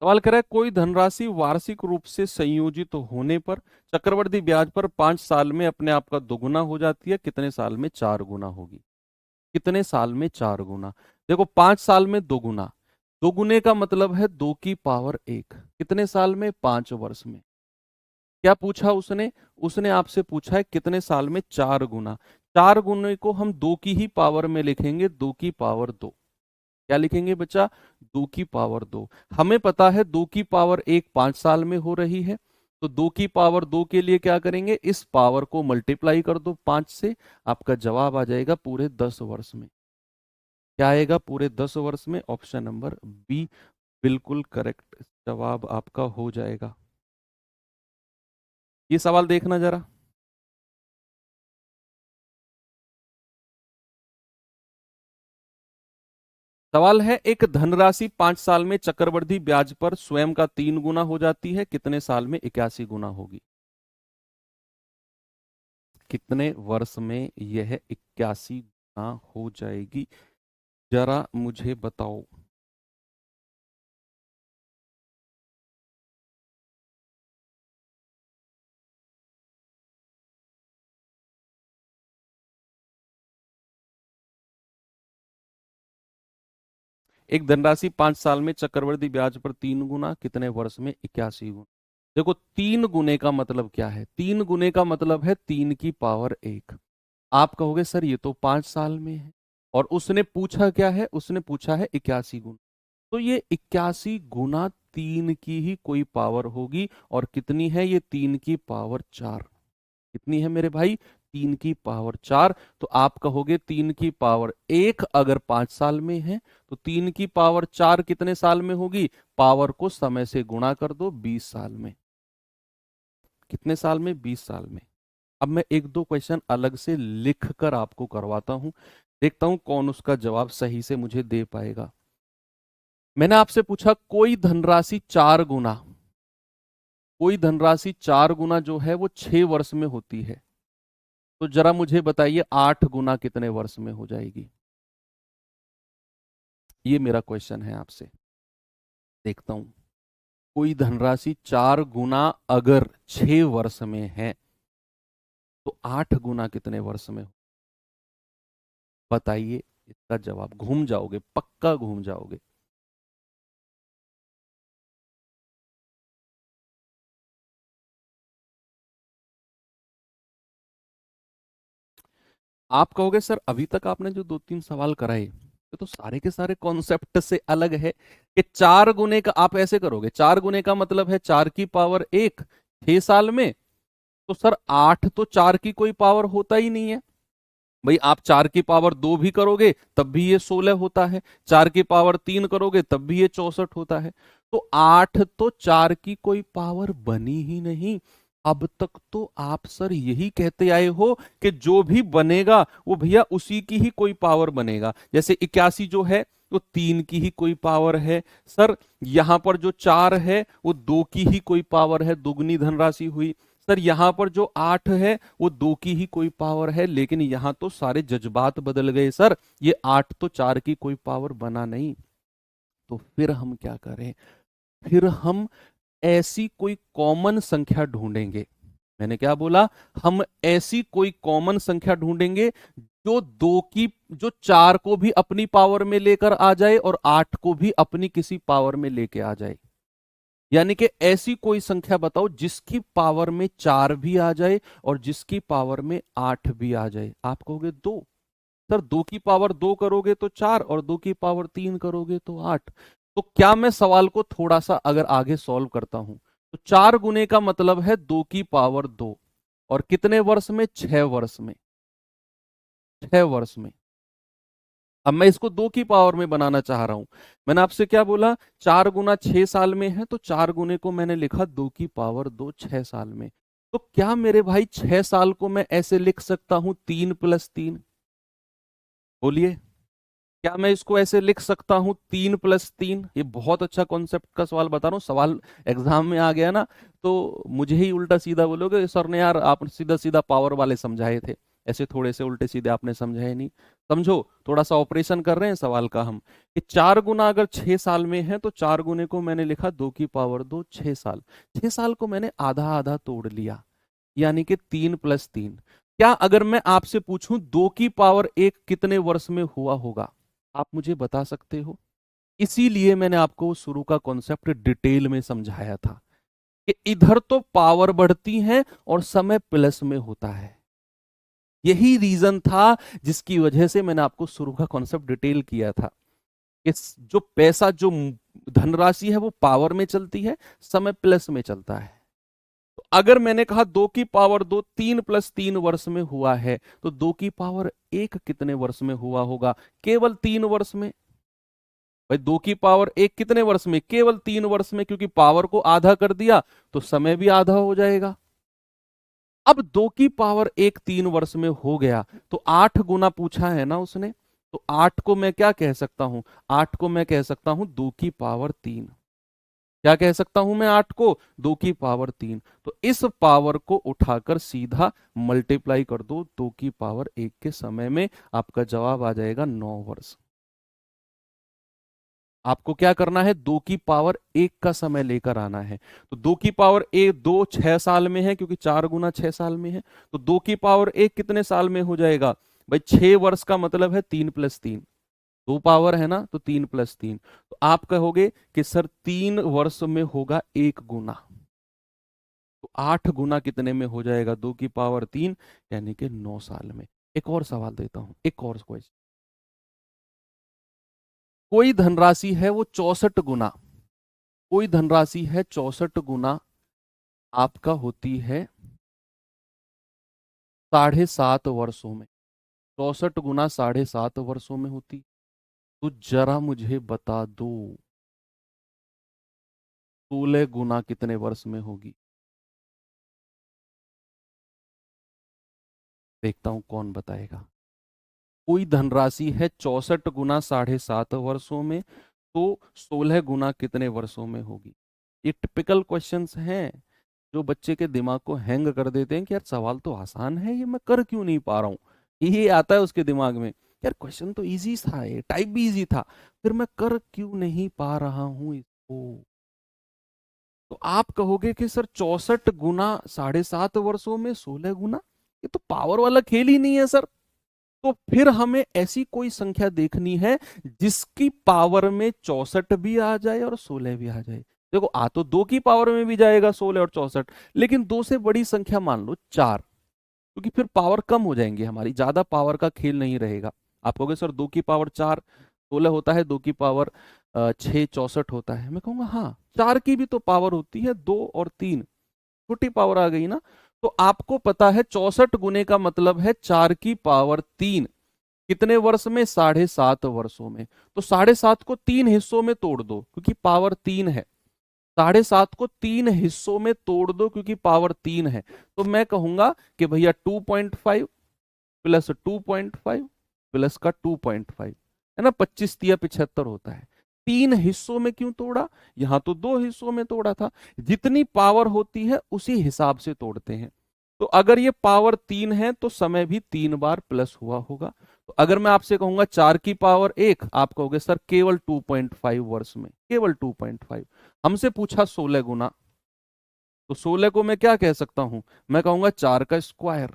सवाल कह रहा है कोई धनराशि वार्षिक रूप से संयोजित होने पर चक्रवृद्धि ब्याज पर 5 साल में अपने आप का दोगुना हो जाती है, कितने साल में 4 गुना होगी? कितने साल में 4 गुना? देखो 5 साल में दोगुना, दोगुने का मतलब है 2 की पावर 1, कितने साल में? 5 वर्ष में। क्या पूछा उसने? उसने आपसे पूछा है कितने साल में 4 गुना। 4 गुने को हम 2 की ही पावर में लिखेंगे, 2 की पावर 2। क्या लिखेंगे बच्चा? 2 की पावर 2। हमें पता है 2 की पावर 1 5 साल में हो रही है, तो 2 की पावर 2 के लिए क्या करेंगे? इस पावर को मल्टीप्लाई कर दो 5 से, आपका जवाब आ जाएगा पूरे 10 वर्ष में। क्या आएगा? पूरे 10 वर्ष में। ऑप्शन नंबर बी बिल्कुल करेक्ट जवाब आपका हो जाएगा। ये सवाल देखना जरा। सवाल है एक धनराशि 5 साल में चक्रवृद्धि ब्याज पर स्वयं का 3 गुना हो जाती है, कितने साल में 81 गुना होगी? कितने वर्ष में यह 81 गुना हो जाएगी? जरा मुझे बताओ। एक धनराशि 5 साल में चक्रवृद्धि ब्याज पर 3 गुना, कितने वर्ष में 81 गुना? देखो 3 गुने का मतलब क्या है? 3 गुने का मतलब है 3 की पावर 1। आप कहोगे सर ये तो 5 साल में है, और उसने पूछा क्या है? उसने पूछा है 81 गुना। तो ये 81 गुना 3 की ही कोई पावर होगी, और कितनी है ये? 3 की पावर 4। कितनी है मेरे भाई? 3 की पावर 4। तो आप कहोगे 3 की पावर 1 अगर 5 साल में है, तो 3 की पावर 4 कितने साल में होगी? पावर को समय से गुणा कर दो, 20 साल में। कितने साल में? 20 साल में। अब मैं एक दो क्वेश्चन अलग से लिख कर आपको करवाता हूं, देखता हूं कौन उसका जवाब सही से मुझे दे पाएगा। मैंने आपसे पूछा कोई धनराशि 4 गुना, कोई धनराशि 4 गुना जो है वो 6 वर्ष में होती है, तो जरा मुझे बताइए 8 गुना कितने वर्ष में हो जाएगी? ये मेरा क्वेश्चन है आपसे। देखता हूं, कोई धनराशि 4 गुना अगर 6 वर्ष में है, तो 8 गुना कितने वर्ष में हो? बताइए। इसका जवाब घूम जाओगे, पक्का घूम जाओगे। आप कहोगे सर अभी तक आपने जो 2-3 सवाल कराए ये तो सारे के सारे कॉन्सेप्ट से अलग है कि 4 गुने का आप ऐसे करोगे, 4 गुने का मतलब है 4 की पावर 1 6 साल में। तो सर 8 तो 4 की कोई पावर होता ही नहीं है भाई। आप 4 की पावर 2 भी करोगे तब भी ये 16 होता है, 4 की पावर 3 करोगे तब भी ये 64 होता है। तो 8 तो 4 की कोई पावर बनी ही नहीं। अब तक तो आप सर यही कहते आए हो कि जो भी बनेगा वो भैया उसी की ही कोई पावर बनेगा। जैसे 81 जो है वो 3 की ही कोई पावर है सर। यहां पर जो 4 है वो 2 की ही कोई पावर है, दुगनी धनराशि हुई। सर यहां पर जो 8 है वो 2 की ही कोई पावर है, लेकिन यहां तो सारे जज्बात बदल गए सर। ये 8 तो 4 की कोई पावर बना नहीं। तो फिर हम क्या करें? फिर हम ऐसी कोई कॉमन संख्या ढूंढेंगे। मैंने क्या बोला? हम ऐसी कोई कॉमन संख्या ढूंढेंगे जो 2 की, जो 4 को भी अपनी पावर में लेकर आ जाए और 8 को भी अपनी किसी पावर में लेके आ जाए। यानी कि ऐसी कोई संख्या बताओ जिसकी पावर में 4 भी आ जाए और जिसकी पावर में 8 भी आ जाए। आप कहोगे 2। सर 2 की पावर 2 करोगे तो 4 और 2 की पावर 3 करोगे तो 8। तो क्या मैं सवाल को थोड़ा सा अगर आगे सॉल्व करता हूं तो 4 गुने का मतलब है 2 की पावर 2 और कितने वर्ष में? 6 वर्ष में। 6 वर्ष में। अब मैं इसको 2 की पावर में बनाना चाह रहा हूं। मैंने आपसे क्या बोला? 4 गुना 6 साल में है तो 4 गुने को मैंने लिखा 2 की पावर 2 6 साल में। तो क्या मेरे भाई 6 साल को मैं ऐसे लिख सकता हूं 3+3? बोलिए, क्या मैं इसको ऐसे लिख सकता हूं 3+3? ये बहुत अच्छा कॉन्सेप्ट का सवाल बता रहा हूं। सवाल एग्जाम में आ गया ना तो मुझे ही उल्टा सीधा बोलोगे सर ने यार आप सीधा सीधा पावर वाले समझाए थे, ऐसे थोड़े से उल्टे सीधे आपने समझाए नहीं। समझो, थोड़ा सा ऑपरेशन कर रहे हैं सवाल का हम कि 4 गुना अगर 6 साल में है तो 4 गुने को मैंने लिखा 2 की पावर 2 6 साल। 6 साल को मैंने आधा आधा तोड़ लिया यानी कि 3+3। क्या अगर मैं आपसे पूछूं 2 की पावर 1 कितने वर्ष में हुआ होगा? आप मुझे बता सकते हो? इसीलिए मैंने आपको शुरू का कॉन्सेप्ट डिटेल में समझाया था कि इधर तो पावर बढ़ती है और समय प्लस में होता है। यही रीजन था जिसकी वजह से मैंने आपको शुरू का कॉन्सेप्ट डिटेल किया था कि जो पैसा, जो धनराशि है वो पावर में चलती है, समय प्लस में चलता है। तो अगर मैंने कहा 2 की पावर 2 3+3 वर्ष में हुआ है तो 2 की पावर 1 कितने वर्ष में हुआ होगा? केवल 3 वर्ष में। भाई 2 की पावर 1 कितने वर्ष में? केवल 3 वर्ष में, क्योंकि पावर को आधा कर दिया तो समय भी आधा हो जाएगा। अब 2 की पावर 1 3 वर्ष में हो गया तो 8 गुना पूछा है ना उसने, तो 8 को मैं क्या कह सकता हूं? 8 को मैं कह सकता हूं 2 की पावर 3। क्या कह सकता हूं मैं 8 को? 2 की पावर 3। तो इस पावर को उठाकर सीधा मल्टीप्लाई कर दो 2 की पावर 1 के समय में, आपका जवाब आ जाएगा 9 वर्ष। आपको क्या करना है? 2 की पावर 1 का समय लेकर आना है। तो 2 की पावर 1 6 साल में है क्योंकि 4 गुना 6 साल में है। तो 2 की पावर 1 कितने साल में हो जाएगा? भाई 6 वर्ष का मतलब है 3+3। 2 पावर है ना तो 3+3। तो आप कहोगे कि सर 3 वर्ष में होगा 1 गुना। तो 8 गुना कितने में हो जाएगा? 2 की पावर 3 यानी कि 9 साल में। एक और सवाल देता हूं, एक और क्वेश्चन। कोई धनराशि है वो 64 गुना, कोई धनराशि है 64 गुना आपका होती है 7.5 वर्षों में। 64 गुना 7.5 वर्षों में होती। तो जरा मुझे बता दो 16 गुना कितने वर्ष में होगी? देखता हूं कौन बताएगा। कोई धनराशि है 64 गुना 7.5 वर्षों में, तो 16 गुना कितने वर्षों में होगी? ये टिपिकल क्वेश्चंस हैं जो बच्चे के दिमाग को हैंग कर देते हैं कि यार सवाल तो आसान है, ये मैं कर क्यों नहीं पा रहा हूँ। ये आता है उसके दिमाग में, यार क्वेश्चन तो इजी था, ये टाइप भी इजी था, फिर मैं कर क्यों नहीं पा रहा हूं इसको। तो आप कहोगे कि सर 64 गुना 7.5 वर्षों में 16 गुना, ये तो पावर वाला खेल ही नहीं है सर। तो फिर हमें ऐसी कोई संख्या देखनी है जिसकी पावर में 64 भी आ जाए और 16 भी आ जाए। देखो आ तो 2 की पावर में भी जाएगा 16 और 64, लेकिन 2 से बड़ी संख्या मान लो 4। क्योंकि फिर पावर कम हो जाएंगे हमारी, ज्यादा पावर का खेल नहीं रहेगा। आप कहोगे सर 2 की पावर 4 16 होता है, 2 की पावर 6 64 होता है। मैं कहूँगा हाँ, 4 की भी तो पावर होती है 2 और 3, छोटी पावर आ गई ना। तो आपको पता है 64 गुने का मतलब है 4 की पावर 3, कितने वर्ष में? 7.5 वर्षों में। तो 7.5 को 3 हिस्सों में तोड़ दो क्योंकि पावर 3 है। 7.5 को 3 हिस्सों में तोड़ दो क्योंकि पावर 3 है। तो मैं कहूंगा कि भैया 2.5 प्लस 2.5 प्लस का 2.5 है ना, 25 × 3 = 75 होता है। 3 हिस्सों में क्यों तोड़ा? यहां तो 2 हिस्सों में तोड़ा था। जितनी पावर होती है उसी हिसाब से तोड़ते हैं। तो अगर ये पावर 3 है तो समय भी 3 बार प्लस हुआ होगा। तो अगर मैं आपसे कहूंगा 4 की पावर 1, आप कहोगे सर केवल 2.5 वर्ष में, केवल 2.5। हमसे पूछा 16 गुना, तो 16 को मैं क्या कह सकता हूं? मैं कहूंगा 4 का स्क्वायर।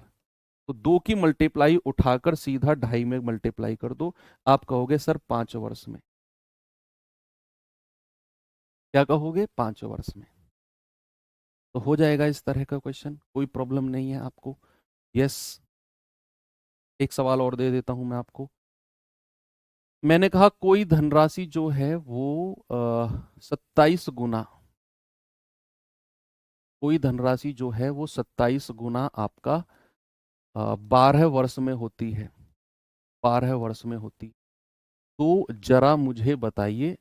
तो 2 की मल्टीप्लाई उठाकर सीधा 2.5 में मल्टीप्लाई कर दो। आप कहोगे सर 5 वर्ष में। क्या कहोगे? 5 वर्ष में। तो हो जाएगा इस तरह का क्वेश्चन, कोई प्रॉब्लम नहीं है आपको। यस। एक सवाल और दे देता हूं मैं आपको। मैंने कहा कोई धनराशि जो है वो 27 गुना, कोई धनराशि जो है वो 27 गुना आपका 12 वर्ष में होती है, 12 वर्ष में होती। तो जरा मुझे बताइए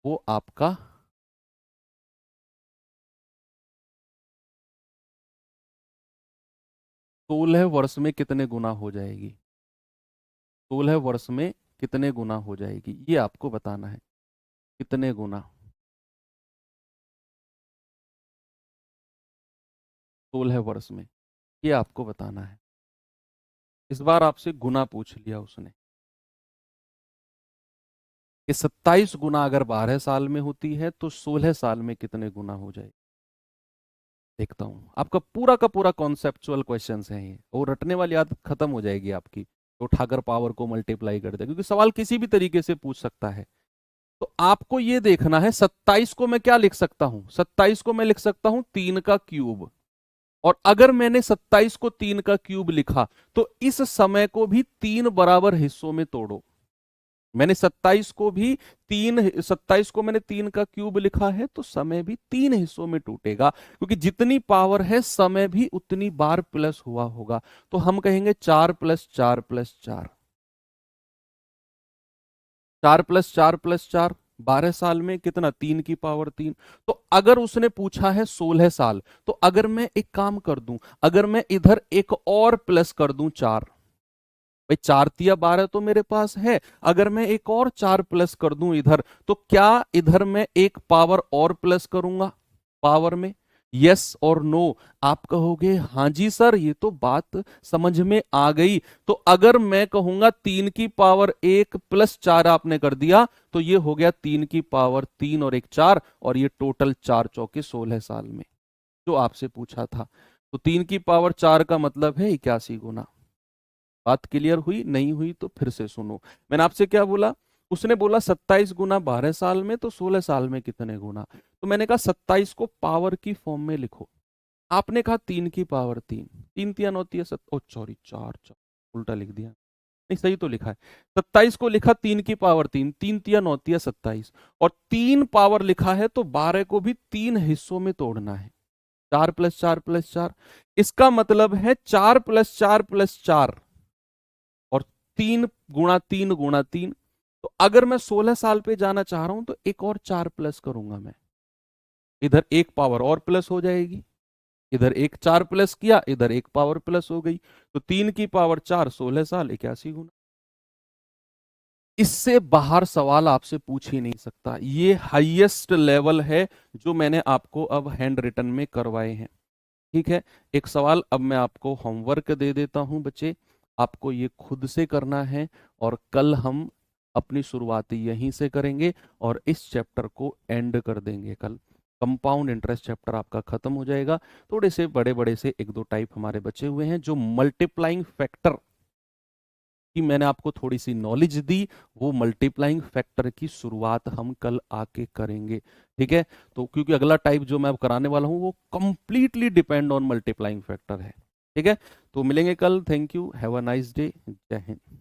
वो आपका 16 वर्ष में कितने गुना हो जाएगी? 16 वर्ष में कितने गुना हो जाएगी, ये आपको बताना है। कितने गुना? 16 वर्ष में, ये आपको बताना है। इस बार आपसे गुना पूछ लिया उसने कि 27 गुना अगर 12 साल में होती है तो 16 साल में कितने गुना हो जाए। देखता हूं, आपका पूरा का पूरा कॉन्सेप्चुअल क्वेश्चंस हैं ये, और रटने वाली आदत खत्म हो जाएगी आपकी, तो उठाकर पावर को मल्टीप्लाई कर दे, क्योंकि सवाल किसी भी तरीके से पूछ सकता है। तो आपको ये देखना है 27 को मैं क्या लिख सकता हूं? 27 को मैं लिख सकता हूं 3 का क्यूब। और अगर मैंने 27 को 3 का क्यूब लिखा तो इस समय को भी 3 बराबर हिस्सों में तोड़ो। मैंने 27 को मैंने 3 का क्यूब लिखा है तो समय भी 3 हिस्सों में टूटेगा, क्योंकि जितनी पावर है समय भी उतनी बार प्लस हुआ होगा। तो हम कहेंगे 4+4+4, 4+4+4, 12 साल में कितना? 3 की पावर 3। तो अगर उसने पूछा है 16 साल, तो अगर मैं एक काम कर दूं, अगर मैं इधर एक और प्लस कर दूं 4, भाई 4×3 = 12 तो मेरे पास है, अगर मैं एक और 4 प्लस कर दूं इधर, तो क्या इधर मैं एक पावर और प्लस करूंगा पावर में? यस और नो? आप कहोगे हाँ जी सर ये तो बात समझ में आ गई। तो अगर मैं कहूंगा 3 की पावर 1 प्लस 4 आपने कर दिया, तो ये हो गया 3 की पावर 3 और 1 4, और ये टोटल 4×4 = 16 साल में जो आपसे पूछा था। तो 3 की पावर 4 का मतलब है 81 गुना। बात क्लियर हुई? नहीं हुई तो फिर से सुनो। मैंने आपसे क्या बोला? उसने बोला 27 गुना 12 साल में, तो 16 साल में कितने गुना? तो मैंने कहा 27 को पावर की फॉर्म में लिखो। आपने कहा 3 की पावर 3, 3×3 = 9 ओ सॉरी 4 उल्टा लिख दिया। नहीं सही तो लिखा है। 27 को लिखा 3 की पावर 3, 3×3 = 27, और 3 पावर लिखा है तो 12 को भी 3 हिस्सों में तोड़ना है। 4+4+4, इसका मतलब है 4+4+4 और 3×3 × 3। तो अगर मैं 16 साल पे जाना चाह रहा हूं तो एक और 4 प्लस करूंगा मैं, इधर एक पावर और प्लस हो जाएगी, इधर एक 4 प्लस किया, इधर एक पावर प्लस हो गई। तो 3 की पावर 4 16 साल 81 गुना। इससे बाहर सवाल आपसे पूछ ही नहीं सकता। ये हाईएस्ट लेवल है जो मैंने आपको अब हैंड रिटन में करवाए हैं। ठीक है, एक सवाल अब मैं आपको होमवर्क दे देता हूं बच्चे, आपको ये खुद से करना है, और कल हम अपनी शुरुआत यहीं से करेंगे और इस चैप्टर को एंड कर देंगे। कल कंपाउंड इंटरेस्ट चैप्टर आपका खत्म हो जाएगा। थोड़े से बड़े बड़े से एक दो टाइप हमारे बचे हुए हैं। जो मल्टीप्लाइंग फैक्टर की मैंने आपको थोड़ी सी नॉलेज दी, वो मल्टीप्लाइंग फैक्टर की शुरुआत हम कल आके करेंगे। ठीक है, तो क्योंकि अगला टाइप जो मैं अब कराने वाला हूं वो completely depend on multiplying factor है। ठीक है, तो मिलेंगे कल। Thank you, have a nice day, जय हिंद।